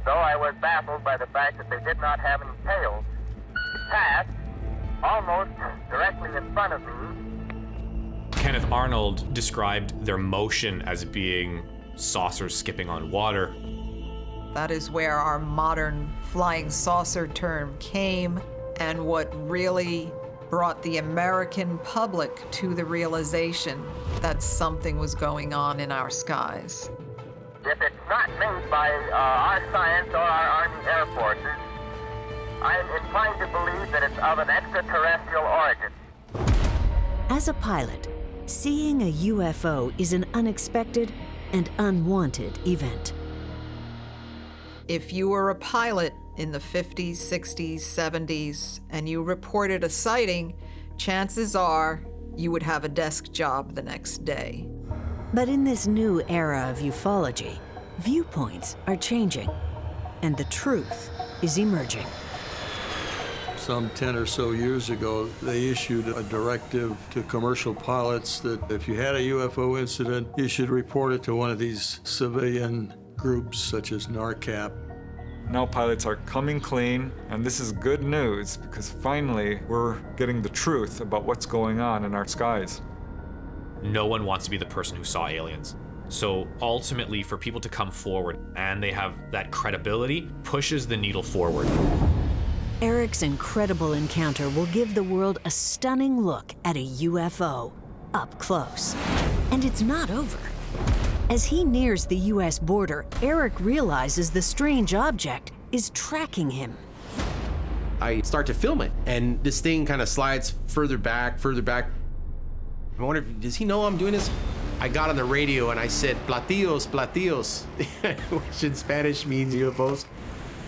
though I was baffled by the fact that they did not have any tails. It passed almost directly in front of me. Kenneth Arnold described their motion as being saucers skipping on water. That is where our modern flying saucer term came, and what really brought the American public to the realization that something was going on in our skies. If it's not made by our science or our Army Air Forces, I am inclined to believe that it's of an extraterrestrial origin. As a pilot, seeing a UFO is an unexpected and unwanted event. If you were a pilot in the 50s, 60s, 70s, and you reported a sighting, chances are you would have a desk job the next day. But in this new era of ufology, viewpoints are changing, and the truth is emerging. Some 10 or so years ago, they issued a directive to commercial pilots that if you had a UFO incident, you should report it to one of these civilian groups such as NARCAP. Now pilots are coming clean, and this is good news because finally we're getting the truth about what's going on in our skies. No one wants to be the person who saw aliens. So ultimately, for people to come forward and they have that credibility, pushes the needle forward. Eric's incredible encounter will give the world a stunning look at a UFO up close. And it's not over. As he nears the US border, Eric realizes the strange object is tracking him. I start to film it, and this thing kind of slides further back, further back. I wonder, does he know I'm doing this? I got on the radio and I said, platillos, platillos, which in Spanish means UFOs.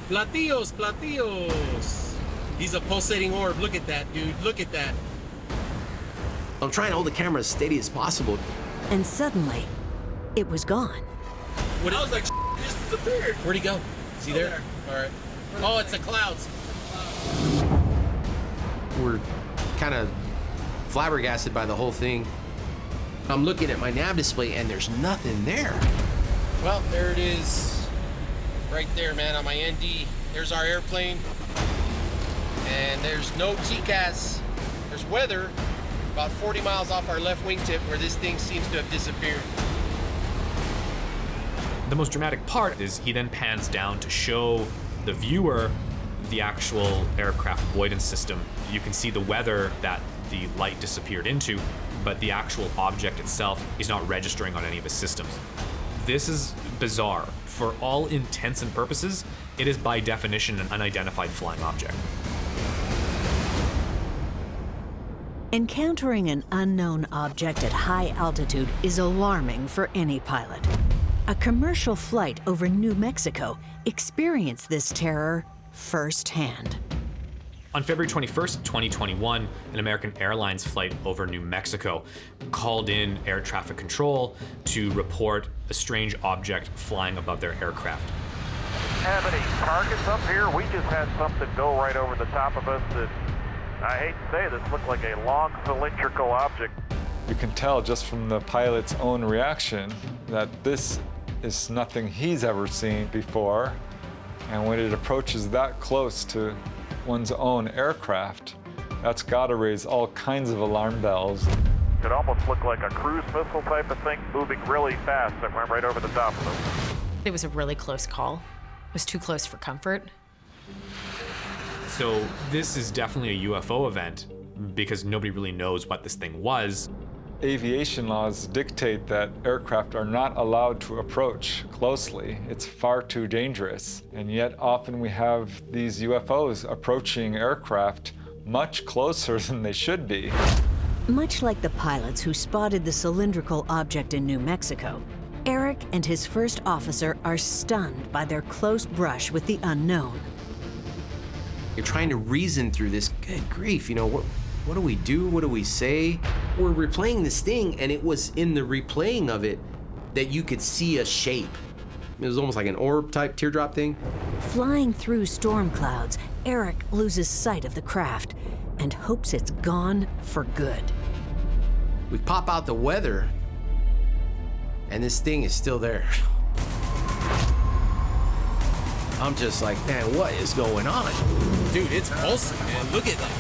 Platillos, platillos. He's a pulsating orb. Look at that, dude. Look at that. I'm trying to hold the camera as steady as possible. And suddenly, it was gone. What I was like, just disappeared. Where'd he go? Is he there? All right. Oh, it's the clouds. We're kind of flabbergasted by the whole thing. I'm looking at my nav display and there's nothing there. Well, there it is. Right there, man, on my ND. There's our airplane. And there's no TCAS. There's weather about 40 miles off our left wingtip where this thing seems to have disappeared. The most dramatic part is he then pans down to show the viewer the actual aircraft avoidance system. You can see the weather that the light disappeared into, but the actual object itself is not registering on any of his systems. This is bizarre. For all intents and purposes, it is by definition an unidentified flying object. Encountering an unknown object at high altitude is alarming for any pilot. A commercial flight over New Mexico experienced this terror firsthand. On February 21st, 2021, an American Airlines flight over New Mexico called in air traffic control to report a strange object flying above their aircraft. Have any targets up here? We just had something go right over the top of us that, I hate to say this, looked like a long cylindrical object. You can tell just from the pilot's own reaction that this is nothing he's ever seen before. And when it approaches that close to one's own aircraft, that's got to raise all kinds of alarm bells. It almost looked like a cruise missile type of thing moving really fast that went right over the top of us. It was a really close call. It was too close for comfort. So this is definitely a UFO event because nobody really knows what this thing was. Aviation laws dictate that aircraft are not allowed to approach closely. It's far too dangerous. And yet often we have these UFOs approaching aircraft much closer than they should be. Much like the pilots who spotted the cylindrical object in New Mexico, Eric and his first officer are stunned by their close brush with the unknown. You're trying to reason through this. Good grief, you know, what do we do? What do we say? We're replaying this thing, and it was in the replaying of it that you could see a shape. It was almost like an orb type teardrop thing. Flying through storm clouds, Eric loses sight of the craft and hopes it's gone for good. We pop out the weather, and this thing is still there. I'm just like, man, what is going on? Dude, it's pulsing, man. Look at that.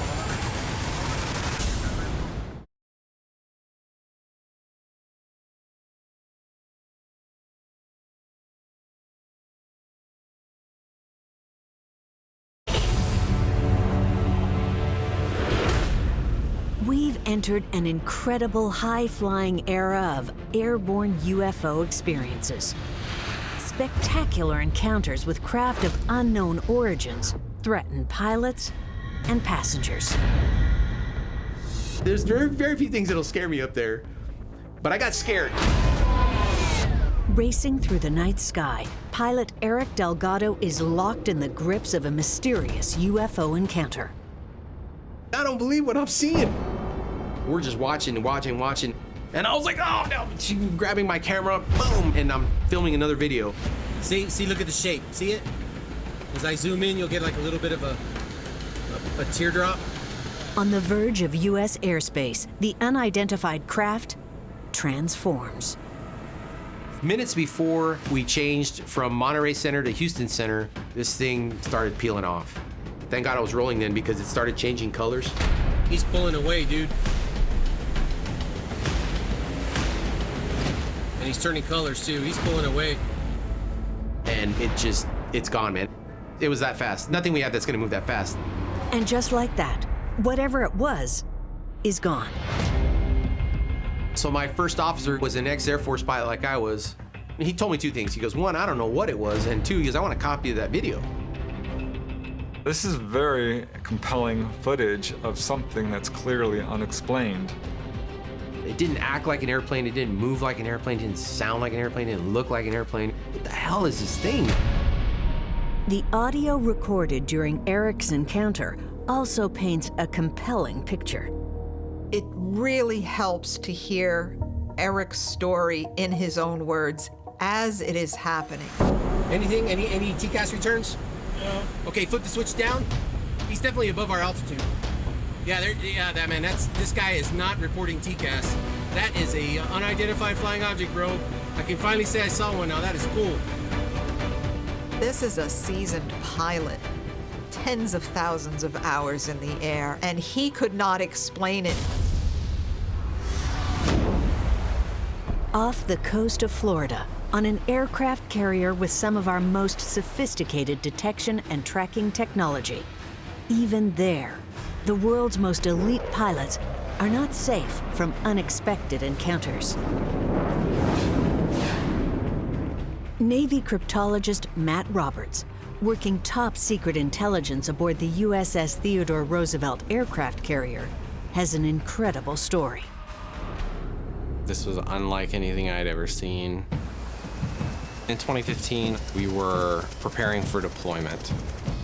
We've entered an incredible high-flying era of airborne UFO experiences. Spectacular encounters with craft of unknown origins threaten pilots and passengers. There's very, very few things that'll scare me up there, but I got scared. Racing through the night sky, pilot Eric Delgado is locked in the grips of a mysterious UFO encounter. I don't believe what I'm seeing. We're just watching and watching and watching. And I was like, oh no, she grabbing my camera, boom, and I'm filming another video. See, look at the shape, see it? As I zoom in, you'll get like a little bit of a teardrop. On the verge of U.S. airspace, the unidentified craft transforms. Minutes before we changed from Monterey Center to Houston Center, this thing started peeling off. Thank God I was rolling then because it started changing colors. He's pulling away, dude. And he's turning colors too. He's pulling away. And it's gone, man. It was that fast. Nothing we have that's gonna move that fast. And just like that, whatever it was is gone. So my first officer was an ex-Air Force pilot like I was. He told me two things. He goes, one, I don't know what it was, and two, he goes, I want a copy of that video. This is very compelling footage of something that's clearly unexplained. It didn't act like an airplane, it didn't move like an airplane, it didn't sound like an airplane, it didn't look like an airplane. What the hell is this thing? The audio recorded during Eric's encounter also paints a compelling picture. It really helps to hear Eric's story in his own words as it is happening. Anything? Any TCAS returns? No. Okay, flip the switch down. He's definitely above our altitude. This guy is not reporting TCAS. That is a unidentified flying object, bro. I can finally say I saw one now. That is cool. This is a seasoned pilot. Tens of thousands of hours in the air, and he could not explain it. Off the coast of Florida, on an aircraft carrier with some of our most sophisticated detection and tracking technology. Even there, the world's most elite pilots are not safe from unexpected encounters. Navy cryptologist Matt Roberts, working top secret intelligence aboard the USS Theodore Roosevelt aircraft carrier, has an incredible story. This was unlike anything I'd ever seen. In 2015, we were preparing for deployment,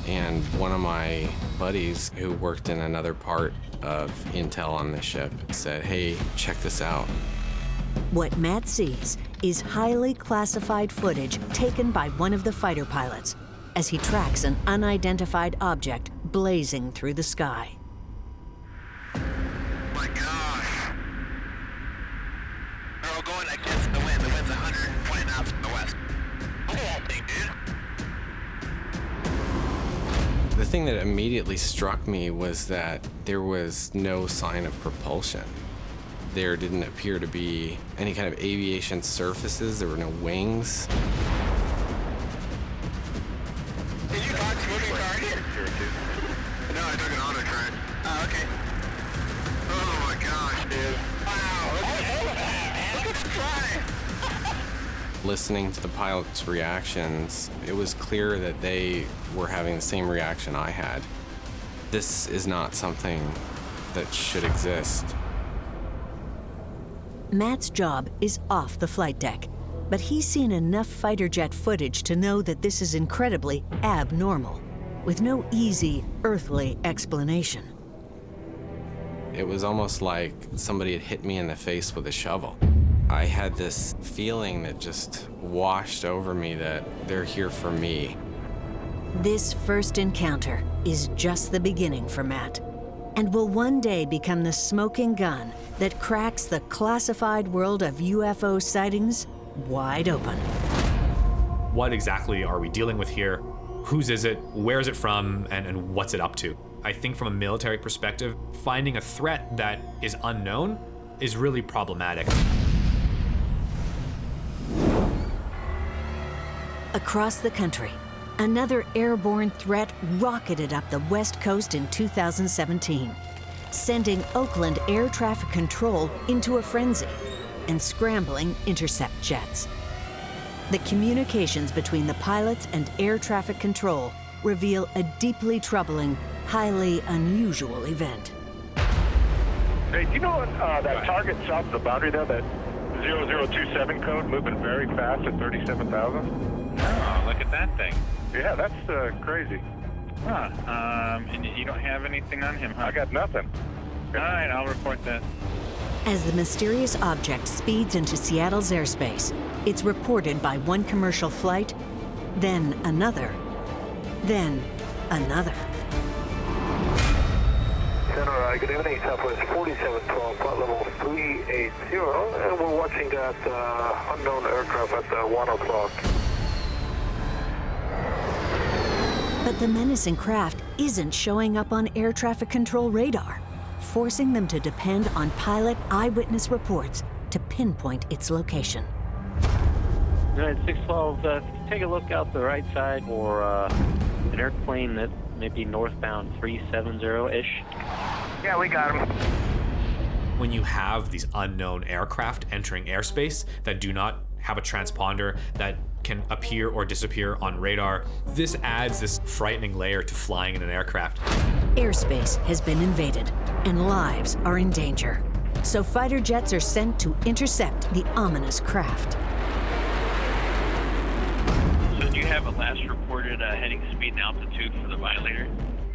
and one of my buddies who worked in another part of intel on the ship said, "Hey, check this out." What Matt sees is highly classified footage taken by one of the fighter pilots as he tracks an unidentified object blazing through the sky. My gosh. They're all going against the wind. The wind's 120 knots from the west. Look at that thing, dude. The thing that immediately struck me was that there was no sign of propulsion. There didn't appear to be any kind of aviation surfaces. There were no wings. Did you talk to moving target? No, I took an auto track. Oh, okay. Oh my gosh, dude. Wow. Look at the try. Listening to the pilots' reactions, it was clear that they were having the same reaction I had. This is not something that should exist. Matt's job is off the flight deck, but he's seen enough fighter jet footage to know that this is incredibly abnormal, with no easy, earthly explanation. It was almost like somebody had hit me in the face with a shovel. I had this feeling that just washed over me that they're here for me. This first encounter is just the beginning for Matt, and will one day become the smoking gun that cracks the classified world of UFO sightings wide open. What exactly are we dealing with here? Whose is it? Where is it from? And what's it up to? I think from a military perspective, finding a threat that is unknown is really problematic. Across the country, another airborne threat rocketed up the West Coast in 2017, sending Oakland Air Traffic Control into a frenzy and scrambling intercept jets. The communications between the pilots and air traffic control reveal a deeply troubling, highly unusual event. Hey, do you know that target south of the boundary there, that 0027 code moving very fast at 37,000? Oh, look at that thing. Yeah, that's crazy. Huh. And you don't have anything on him, huh? I got nothing. All right, I'll report that. As the mysterious object speeds into Seattle's airspace, it's reported by one commercial flight, then another, then another. Center, good evening, Southwest 4712, flight level 380, and we're watching that unknown aircraft at 1 o'clock. But the menacing craft isn't showing up on air traffic control radar, forcing them to depend on pilot eyewitness reports to pinpoint its location. United 612, take a look out the right side for an airplane that may be northbound 370-ish. Yeah, we got him. When you have these unknown aircraft entering airspace that do not have a transponder that can appear or disappear on radar, this adds this frightening layer to flying in an aircraft. Airspace has been invaded, and lives are in danger. So fighter jets are sent to intercept the ominous craft. So do you have a last reported heading speed and altitude for the violator?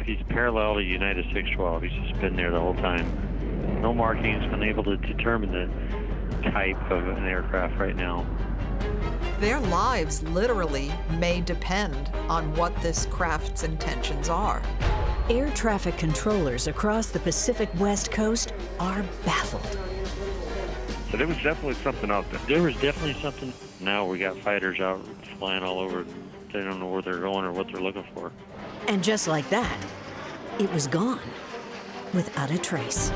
He's parallel to United 612. He's just been there the whole time. No markings, unable to determine the type of an aircraft right now. Their lives literally may depend on what this craft's intentions are. Air traffic controllers across the Pacific West Coast are baffled. So there was definitely something out there. There was definitely something. Now we got fighters out flying all over. They don't know where they're going or what they're looking for. And just like that, it was gone, without a trace.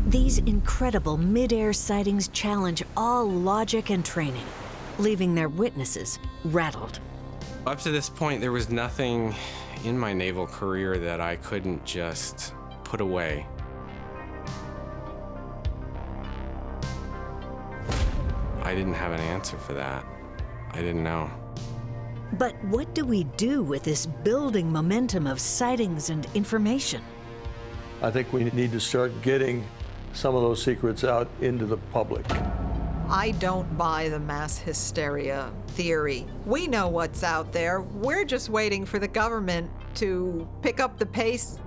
These incredible mid-air sightings challenge all logic and training, leaving their witnesses rattled. Up to this point, there was nothing in my naval career that I couldn't just put away. I didn't have an answer for that. I didn't know. But what do we do with this building momentum of sightings and information? I think we need to start getting some of those secrets out into the public. I don't buy the mass hysteria theory. We know what's out there. We're just waiting for the government to pick up the pace.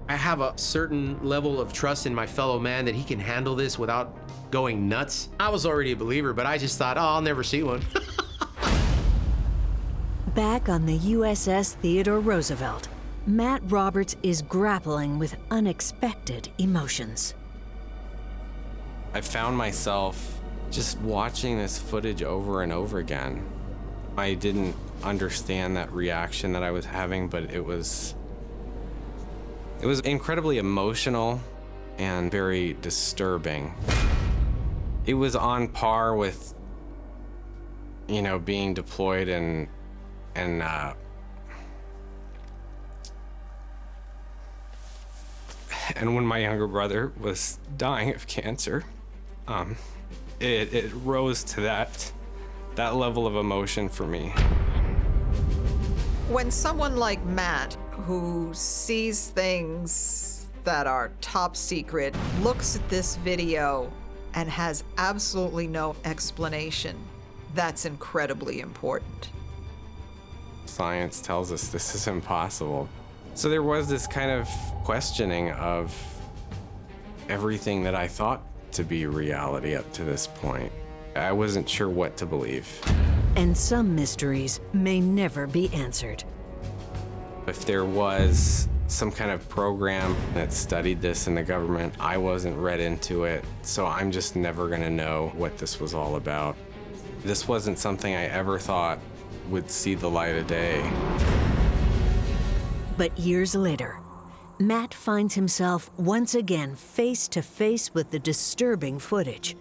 I have a certain level of trust in my fellow man that he can handle this without going nuts. I was already a believer, but I just thought, oh, I'll never see one. Back on the USS Theodore Roosevelt, Matt Roberts is grappling with unexpected emotions. I found myself just watching this footage over and over again. I didn't understand that reaction that I was having, but it was incredibly emotional and very disturbing. It was on par with, you know, being deployed and when my younger brother was dying of cancer, it rose to that level of emotion for me. When someone like Matt, who sees things that are top secret, looks at this video and has absolutely no explanation, that's incredibly important. Science tells us this is impossible. So there was this kind of questioning of everything that I thought to be reality up to this point. I wasn't sure what to believe. And some mysteries may never be answered. If there was some kind of program that studied this in the government, I wasn't read into it, so I'm just never gonna know what this was all about. This wasn't something I ever thought would see the light of day. But years later, Matt finds himself once again face to face with the disturbing footage.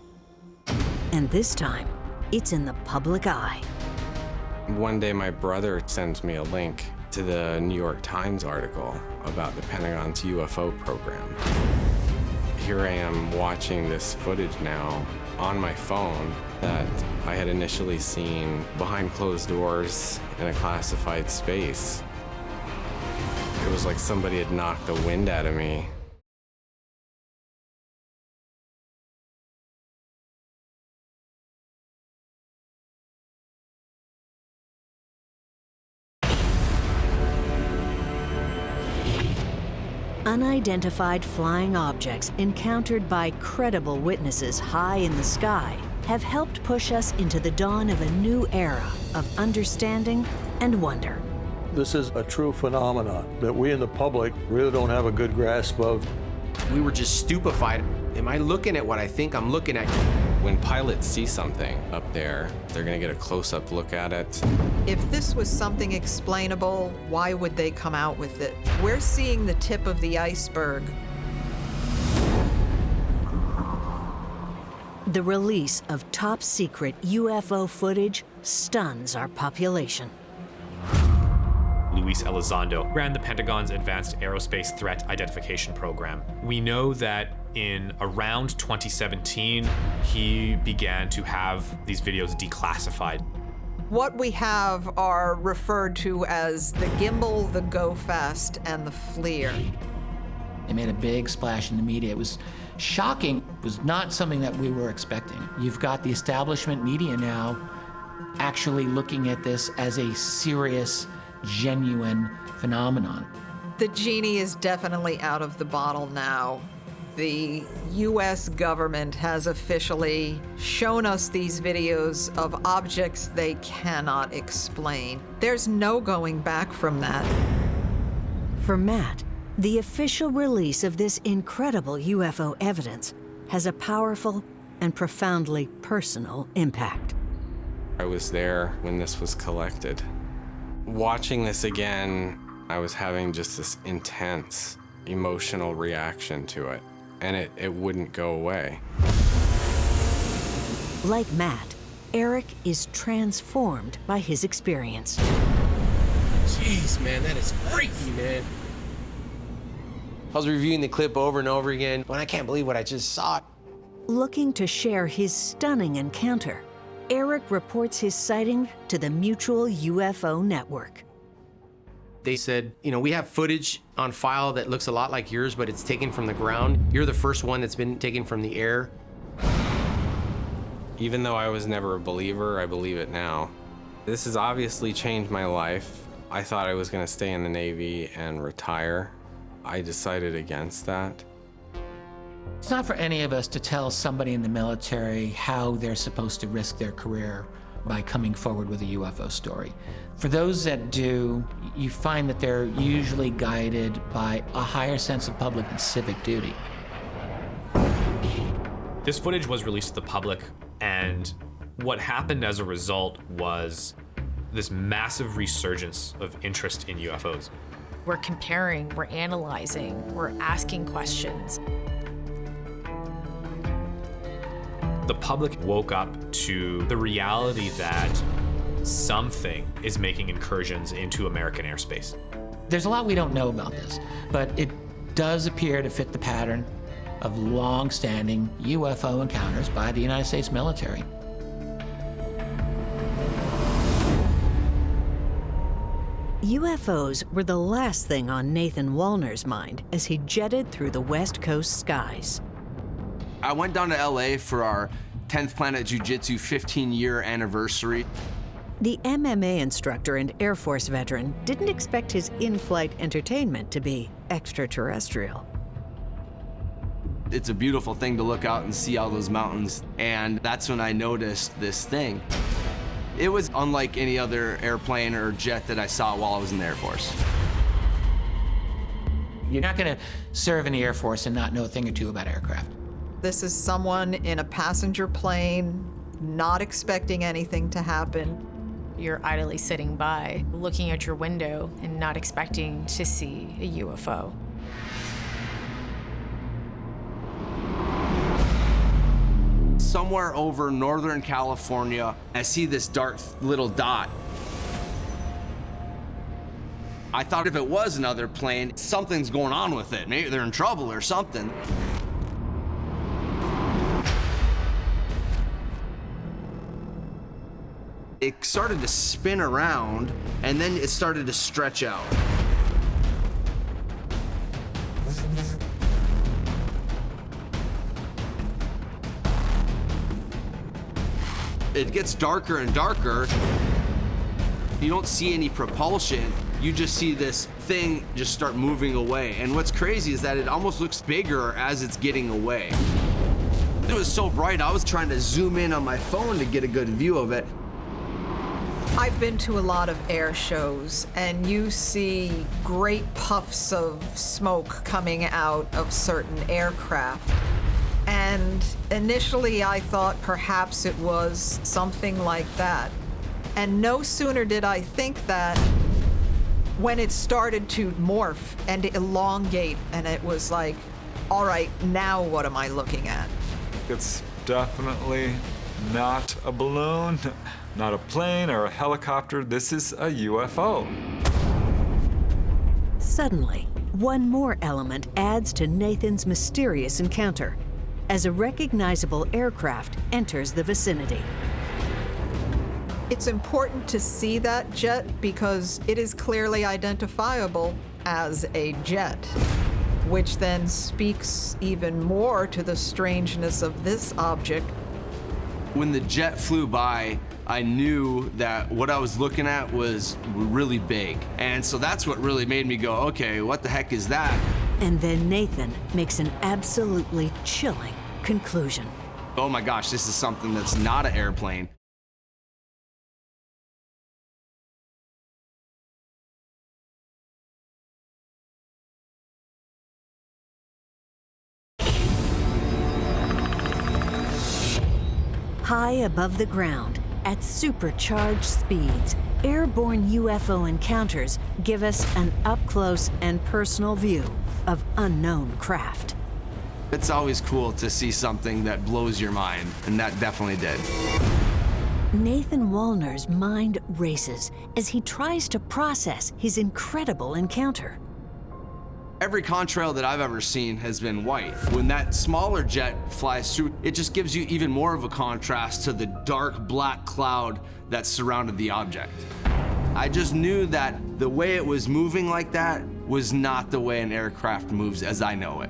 And this time, it's in the public eye. One day my brother sends me a link to the New York Times article about the Pentagon's UFO program. Here I am watching this footage now on my phone that I had initially seen behind closed doors in a classified space. It was like somebody had knocked the wind out of me. Unidentified flying objects encountered by credible witnesses high in the sky have helped push us into the dawn of a new era of understanding and wonder. This is a true phenomenon that we in the public really don't have a good grasp of. We were just stupefied. Am I looking at what I think I'm looking at? When pilots see something up there, they're gonna get a close-up look at it. If this was something explainable, why would they come out with it? We're seeing the tip of the iceberg. The release of top-secret UFO footage stuns our population. Luis Elizondo ran the Pentagon's Advanced Aerospace Threat Identification Program. We know that in around 2017, he began to have these videos declassified. What we have are referred to as the gimbal, the go fast, and the FLIR. They made a big splash in the media. It was shocking. It was not something that we were expecting. You've got the establishment media now actually looking at this as a serious, genuine phenomenon. The genie is definitely out of the bottle now. The US government has officially shown us these videos of objects they cannot explain. There's no going back from that. For Matt, the official release of this incredible UFO evidence has a powerful and profoundly personal impact. I was there when this was collected. Watching this again, I was having just this intense emotional reaction to it, and it wouldn't go away. Like Matt, Eric is transformed by his experience. Jeez, man, that is freaky, man. I was reviewing the clip over and over again, and I can't believe what I just saw. Looking to share his stunning encounter, Eric reports his sighting to the Mutual UFO Network. They said, you know, we have footage on file that looks a lot like yours, but it's taken from the ground. You're the first one that's been taken from the air. Even though I was never a believer, I believe it now. This has obviously changed my life. I thought I was going to stay in the Navy and retire. I decided against that. It's not for any of us to tell somebody in the military how they're supposed to risk their career by coming forward with a UFO story. For those that do, you find that they're usually guided by a higher sense of public and civic duty. This footage was released to the public, and what happened as a result was this massive resurgence of interest in UFOs. We're comparing, we're analyzing, we're asking questions. The public woke up to the reality that something is making incursions into American airspace. There's a lot we don't know about this, but it does appear to fit the pattern of long-standing UFO encounters by the United States military. UFOs were the last thing on Nathan Wallner's mind as he jetted through the West Coast skies. I went down to LA for our 10th Planet Jiu-Jitsu 15-year anniversary. The MMA instructor and Air Force veteran didn't expect his in-flight entertainment to be extraterrestrial. It's a beautiful thing to look out and see all those mountains, and that's when I noticed this thing. It was unlike any other airplane or jet that I saw while I was in the Air Force. You're not going to serve in the Air Force and not know a thing or two about aircraft. This is someone in a passenger plane, not expecting anything to happen. You're idly sitting by, looking at your window and not expecting to see a UFO. Somewhere over Northern California, I see this dark little dot. I thought if it was another plane, something's going on with it. Maybe they're in trouble or something. It started to spin around, and then it started to stretch out. It gets darker and darker. You don't see any propulsion. You just see this thing just start moving away. And what's crazy is that it almost looks bigger as it's getting away. It was so bright, I was trying to zoom in on my phone to get a good view of it. I've been to a lot of air shows, and you see great puffs of smoke coming out of certain aircraft. And initially I thought perhaps it was something like that. And no sooner did I think that when it started to morph and elongate, and it was like, all right, now what am I looking at? It's definitely not a balloon, not a plane or a helicopter. This is a UFO. Suddenly, one more element adds to Nathan's mysterious encounter as a recognizable aircraft enters the vicinity. It's important to see that jet because it is clearly identifiable as a jet, which then speaks even more to the strangeness of this object. When the jet flew by, I knew that what I was looking at was really big. And so that's what really made me go, okay, what the heck is that? And then Nathan makes an absolutely chilling conclusion. Oh my gosh, this is something that's not an airplane. High above the ground, at supercharged speeds, airborne UFO encounters give us an up-close and personal view of unknown craft. It's always cool to see something that blows your mind, and that definitely did. Nathan Wallner's mind races as he tries to process his incredible encounter. Every contrail that I've ever seen has been white. When that smaller jet flies through, it just gives you even more of a contrast to the dark black cloud that surrounded the object. I just knew that the way it was moving like that was not the way an aircraft moves as I know it.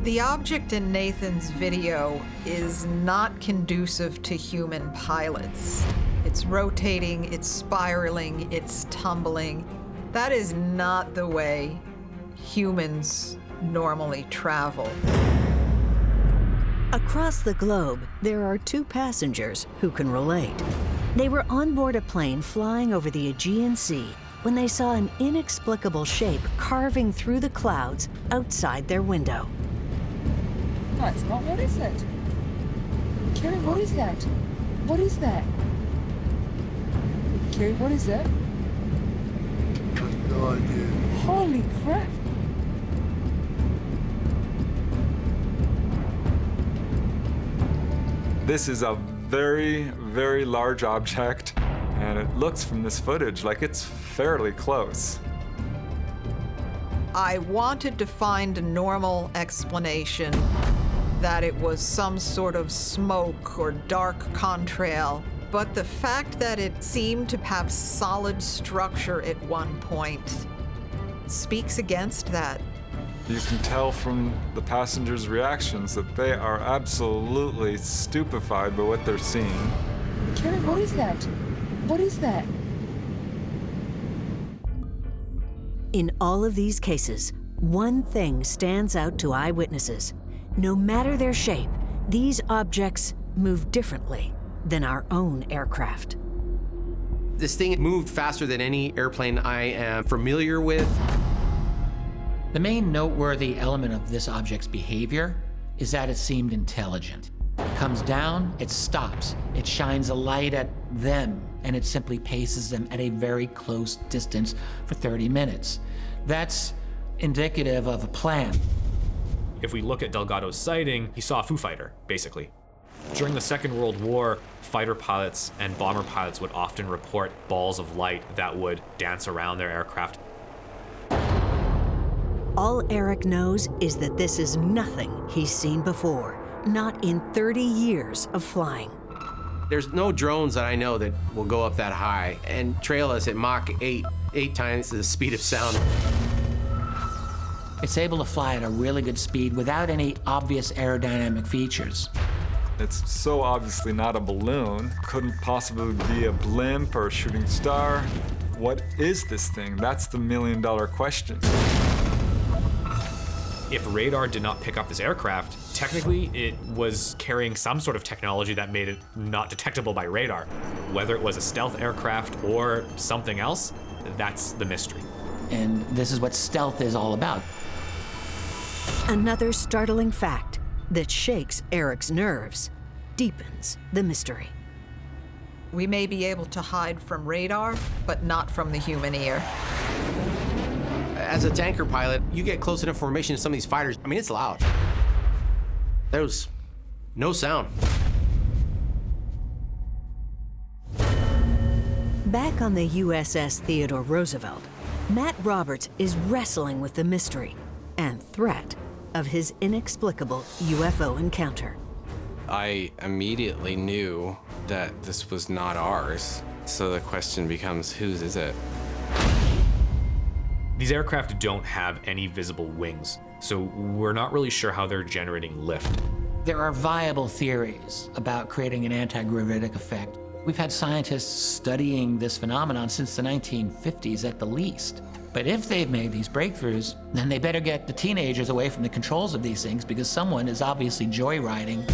The object in Nathan's video is not conducive to human pilots. It's rotating, it's spiraling, it's tumbling. That is not the way humans normally travel. Across the globe, there are 2 passengers who can relate. They were on board a plane flying over the Aegean Sea when they saw an inexplicable shape carving through the clouds outside their window. No, it's not. What is it? Kerry, what is that? What is that? Kerry, what is it? I have no idea. Holy crap. This is a very, very large object, and it looks from this footage like it's fairly close. I wanted to find a normal explanation that it was some sort of smoke or dark contrail, but the fact that it seemed to have solid structure at one point speaks against that. You can tell from the passengers' reactions that they are absolutely stupefied by what they're seeing. Kerry, what is that? What is that? In all of these cases, one thing stands out to eyewitnesses. No matter their shape, these objects move differently than our own aircraft. This thing moved faster than any airplane I am familiar with. The main noteworthy element of this object's behavior is that it seemed intelligent. It comes down, it stops, it shines a light at them, and it simply paces them at a very close distance for 30 minutes. That's indicative of a plan. If we look at Delgado's sighting, he saw a Foo Fighter, basically. During the Second World War, fighter pilots and bomber pilots would often report balls of light that would dance around their aircraft. All Eric knows is that this is nothing he's seen before, not in 30 years of flying. There's no drones that I know that will go up that high and trail us at Mach 8 times the speed of sound. It's able to fly at a really good speed without any obvious aerodynamic features. It's so obviously not a balloon, couldn't possibly be a blimp or a shooting star. What is this thing? That's the million-dollar question. If radar did not pick up this aircraft, technically it was carrying some sort of technology that made it not detectable by radar. Whether it was a stealth aircraft or something else, that's the mystery. And this is what stealth is all about. Another startling fact that shakes Eric's nerves, deepens the mystery. We may be able to hide from radar, but not from the human ear. As a tanker pilot, you get close enough formation to some of these fighters. I mean, it's loud. There was no sound. Back on the USS Theodore Roosevelt, Matt Roberts is wrestling with the mystery and threat of his inexplicable UFO encounter. I immediately knew that this was not ours. So the question becomes, whose is it? These aircraft don't have any visible wings, so we're not really sure how they're generating lift. There are viable theories about creating an anti-gravitic effect. We've had scientists studying this phenomenon since the 1950s at the least. But if they've made these breakthroughs, then they better get the teenagers away from the controls of these things, because someone is obviously joyriding.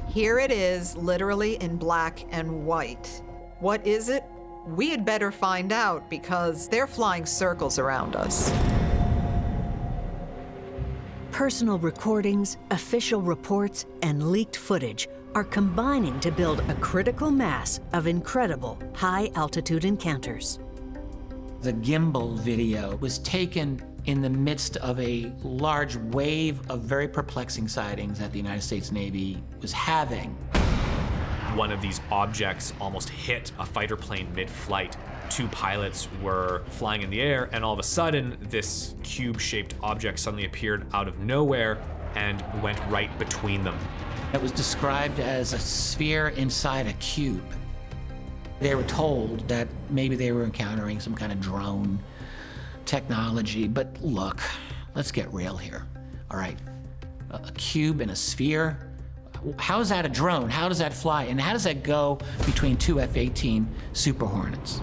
Here it is, literally in black and white. What is it? We had better find out, because they're flying circles around us. Personal recordings, official reports, and leaked footage are combining to build a critical mass of incredible high-altitude encounters. The gimbal video was taken in the midst of a large wave of very perplexing sightings that the United States Navy was having. One of these objects almost hit a fighter plane mid-flight. Two pilots were flying in the air, and all of a sudden, this cube-shaped object suddenly appeared out of nowhere and went right between them. It was described as a sphere inside a cube. They were told that maybe they were encountering some kind of drone technology, but look, let's get real here, all right? A cube and a sphere, how is that a drone? How does that fly? And how does that go between two F-18 Super Hornets?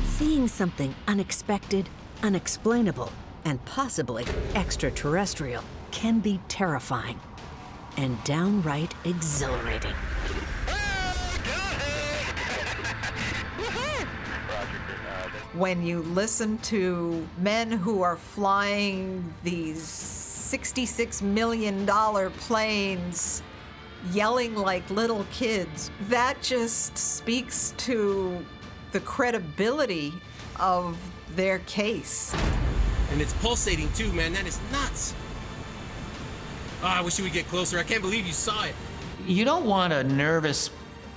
Seeing something unexpected, unexplainable, and possibly extraterrestrial can be terrifying and downright exhilarating. When you listen to men who are flying these $66 million planes yelling like little kids, that just speaks to the credibility of their case. And it's pulsating too, man. That is nuts. Oh, I wish you would get closer. I can't believe you saw it. You don't want a nervous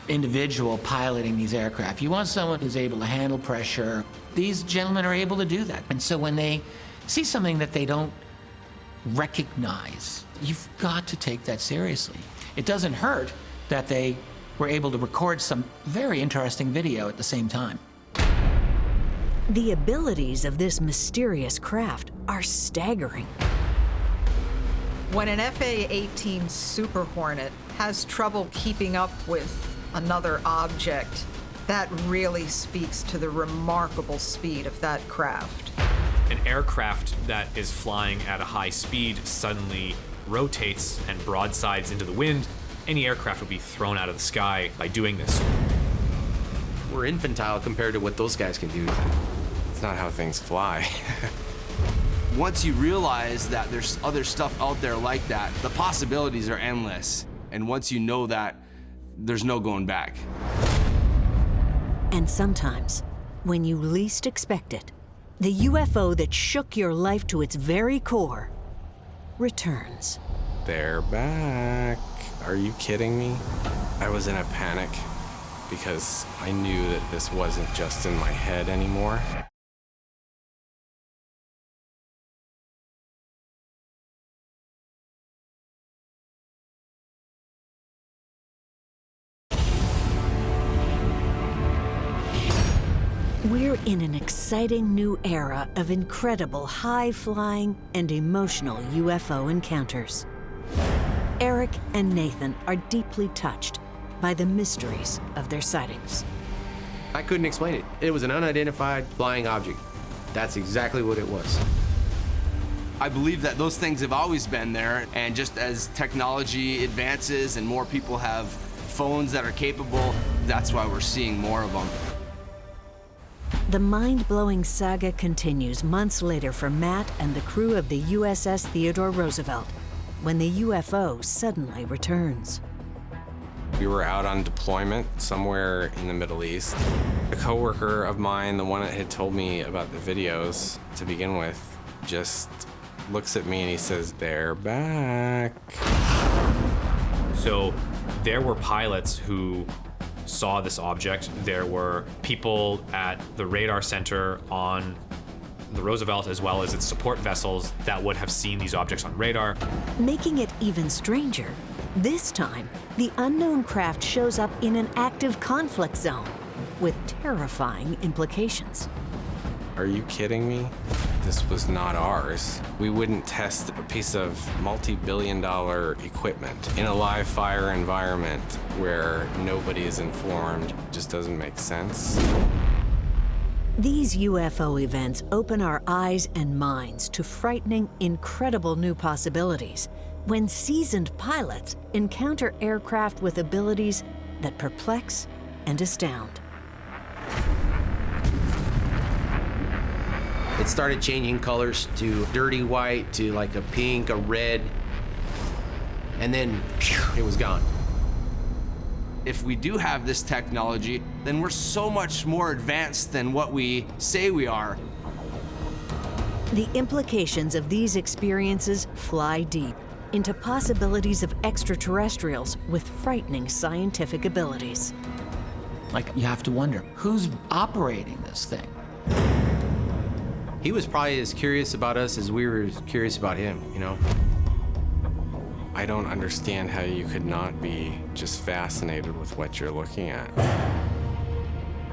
individual piloting these aircraft. You want someone who's able to handle pressure. These gentlemen are able to do that. And so when they see something that they don't recognize, you've got to take that seriously. It doesn't hurt that they were able to record some very interesting video at the same time. The abilities of this mysterious craft are staggering. When an FA-18 Super Hornet has trouble keeping up with another object, that really speaks to the remarkable speed of that craft. An aircraft that is flying at a high speed suddenly rotates and broadsides into the wind. Any aircraft would be thrown out of the sky by doing this. We're infantile compared to what those guys can do. It's not how things fly. Once you realize that there's other stuff out there like that, the possibilities are endless. And once you know that, there's no going back. And sometimes, when you least expect it, the UFO that shook your life to its very core returns. They're back. Are you kidding me? I was in a panic because I knew that this wasn't just in my head anymore. We're in an exciting new era of incredible high-flying and emotional UFO encounters. Eric and Nathan are deeply touched by the mysteries of their sightings. I couldn't explain it. It was an unidentified flying object. That's exactly what it was. I believe that those things have always been there, and just as technology advances and more people have phones that are capable, that's why we're seeing more of them. The mind-blowing saga continues months later for Matt and the crew of the USS Theodore Roosevelt, when the UFO suddenly returns. We were out on deployment somewhere in the Middle East. A coworker of mine, the one that had told me about the videos to begin with, just looks at me and he says, "They're back." So there were pilots who saw this object. There were people at the radar center on the Roosevelt, as well as its support vessels, that would have seen these objects on radar. Making it even stranger, this time, the unknown craft shows up in an active conflict zone with terrifying implications. Are you kidding me? This was not ours. We wouldn't test a piece of multi-billion-dollar equipment in a live fire environment where nobody is informed. It just doesn't make sense. These UFO events open our eyes and minds to frightening, incredible new possibilities when seasoned pilots encounter aircraft with abilities that perplex and astound. It started changing colors to dirty white, to like a pink, a red, and then it was gone. If we do have this technology, then we're so much more advanced than what we say we are. The implications of these experiences fly deep into possibilities of extraterrestrials with frightening scientific abilities. Like, you have to wonder, who's operating this thing? He was probably as curious about us as we were curious about him, you know? I don't understand how you could not be just fascinated with what you're looking at.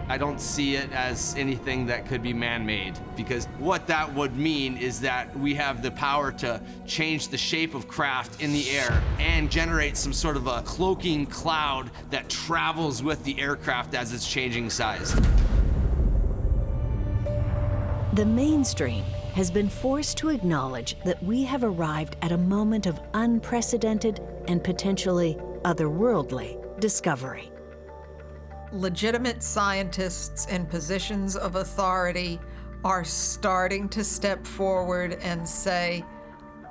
I don't see it as anything that could be man-made, because what that would mean is that we have the power to change the shape of craft in the air and generate some sort of a cloaking cloud that travels with the aircraft as it's changing size. The mainstream has been forced to acknowledge that we have arrived at a moment of unprecedented and potentially otherworldly discovery. Legitimate scientists in positions of authority are starting to step forward and say,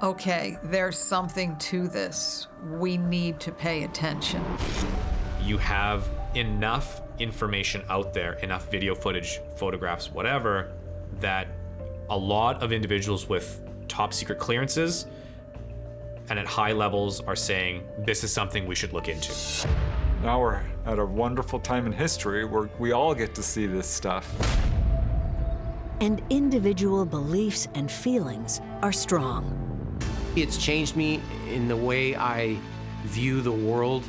okay, there's something to this. We need to pay attention. You have enough information out there, enough video footage, photographs, whatever, that a lot of individuals with top secret clearances and at high levels are saying, this is something we should look into. Now we're at a wonderful time in history where we all get to see this stuff. And individual beliefs and feelings are strong. It's changed me in the way I view the world,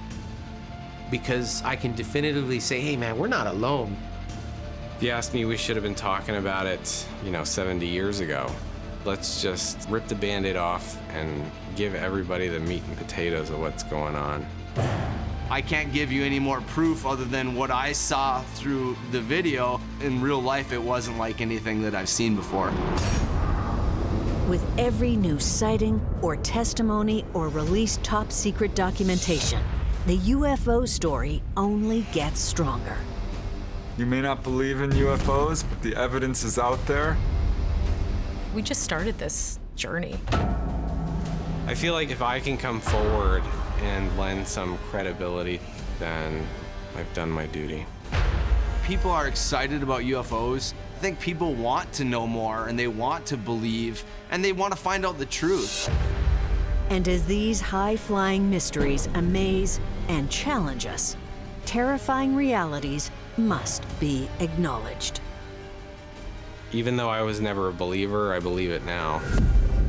because I can definitively say, hey man, we're not alone. If you asked me, we should have been talking about it, 70 years ago. Let's just rip the Band-Aid off and give everybody the meat and potatoes of what's going on. I can't give you any more proof other than what I saw through the video. In real life, it wasn't like anything that I've seen before. With every new sighting or testimony or released top secret documentation, the UFO story only gets stronger. You may not believe in UFOs, but the evidence is out there. We just started this journey. I feel like if I can come forward and lend some credibility, then I've done my duty. People are excited about UFOs. I think people want to know more, and they want to believe, and they want to find out the truth. And as these high-flying mysteries amaze and challenge us, terrifying realities must be acknowledged. Even though I was never a believer, I believe it now.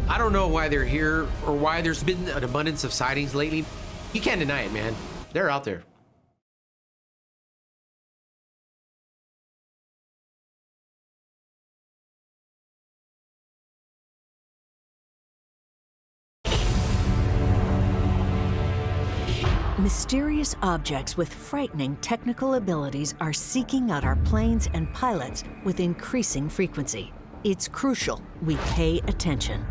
I don't know why they're here or why there's been an abundance of sightings lately. You can't deny it, man. They're out there. Mysterious objects with frightening technical abilities are seeking out our planes and pilots with increasing frequency. It's crucial we pay attention.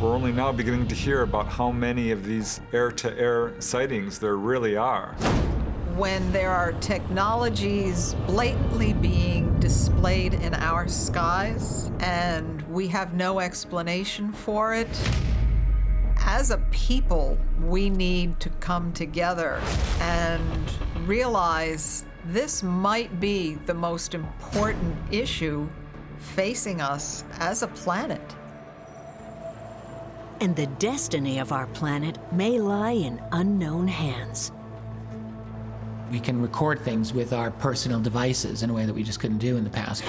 We're only now beginning to hear about how many of these air-to-air sightings there really are. When there are technologies blatantly being displayed in our skies and we have no explanation for it, as a people, we need to come together and realize this might be the most important issue facing us as a planet. And the destiny of our planet may lie in unknown hands. We can record things with our personal devices in a way that we just couldn't do in the past.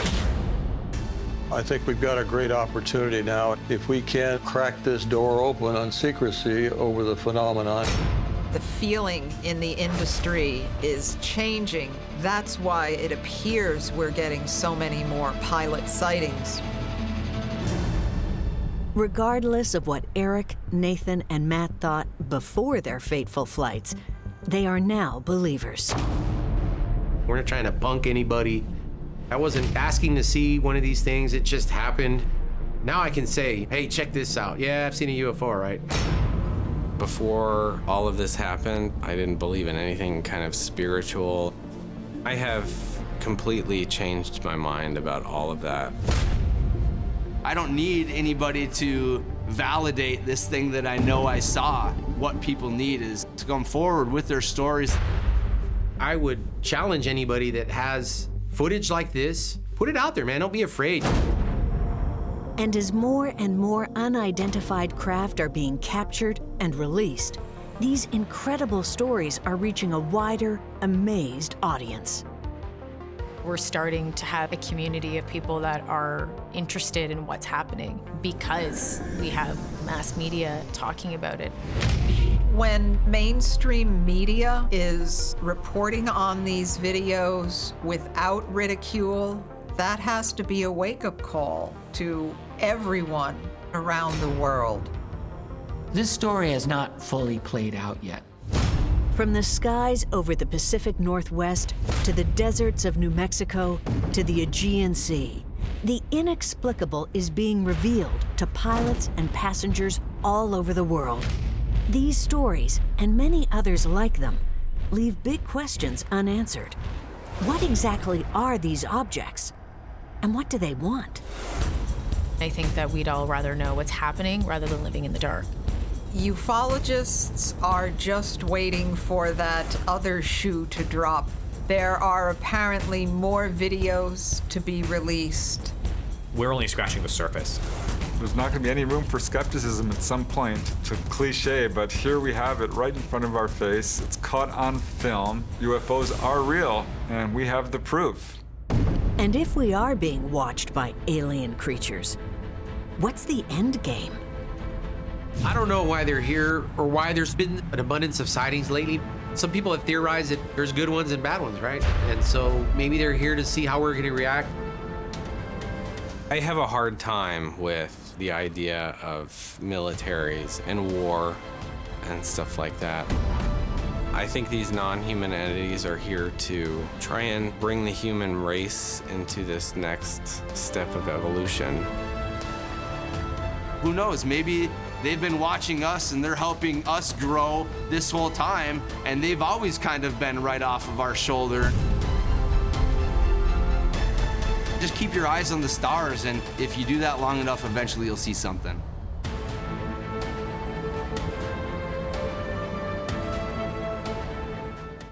I think we've got a great opportunity now. If we can crack this door open on secrecy over the phenomenon. The feeling in the industry is changing. That's why it appears we're getting so many more pilot sightings. Regardless of what Eric, Nathan, and Matt thought before their fateful flights, they are now believers. We're not trying to punk anybody. I wasn't asking to see one of these things, it just happened. Now I can say, hey, check this out. Yeah, I've seen a UFO, right? Before all of this happened, I didn't believe in anything kind of spiritual. I have completely changed my mind about all of that. I don't need anybody to validate this thing that I know I saw. What people need is to come forward with their stories. I would challenge anybody that has footage like this, put it out there, man. Don't be afraid. And as more and more unidentified craft are being captured and released, these incredible stories are reaching a wider, amazed audience. We're starting to have a community of people that are interested in what's happening because we have mass media talking about it. When mainstream media is reporting on these videos without ridicule, that has to be a wake-up call to everyone around the world. This story has not fully played out yet. From the skies over the Pacific Northwest to the deserts of New Mexico to the Aegean Sea, the inexplicable is being revealed to pilots and passengers all over the world. These stories, and many others like them, leave big questions unanswered. What exactly are these objects? And what do they want? I think that we'd all rather know what's happening rather than living in the dark. Ufologists are just waiting for that other shoe to drop. There are apparently more videos to be released. We're only scratching the surface. There's not going to be any room for skepticism at some point. It's a cliche, but here we have it right in front of our face. It's caught on film. UFOs are real, and we have the proof. And if we are being watched by alien creatures, what's the end game? I don't know why they're here or why there's been an abundance of sightings lately. Some people have theorized that there's good ones and bad ones, right? And so maybe they're here to see how we're going to react. I have a hard time with the idea of militaries and war and stuff like that. I think these non-human entities are here to try and bring the human race into this next step of evolution. Who knows, maybe they've been watching us and they're helping us grow this whole time, and they've always kind of been right off of our shoulder. Just keep your eyes on the stars, and if you do that long enough, eventually you'll see something.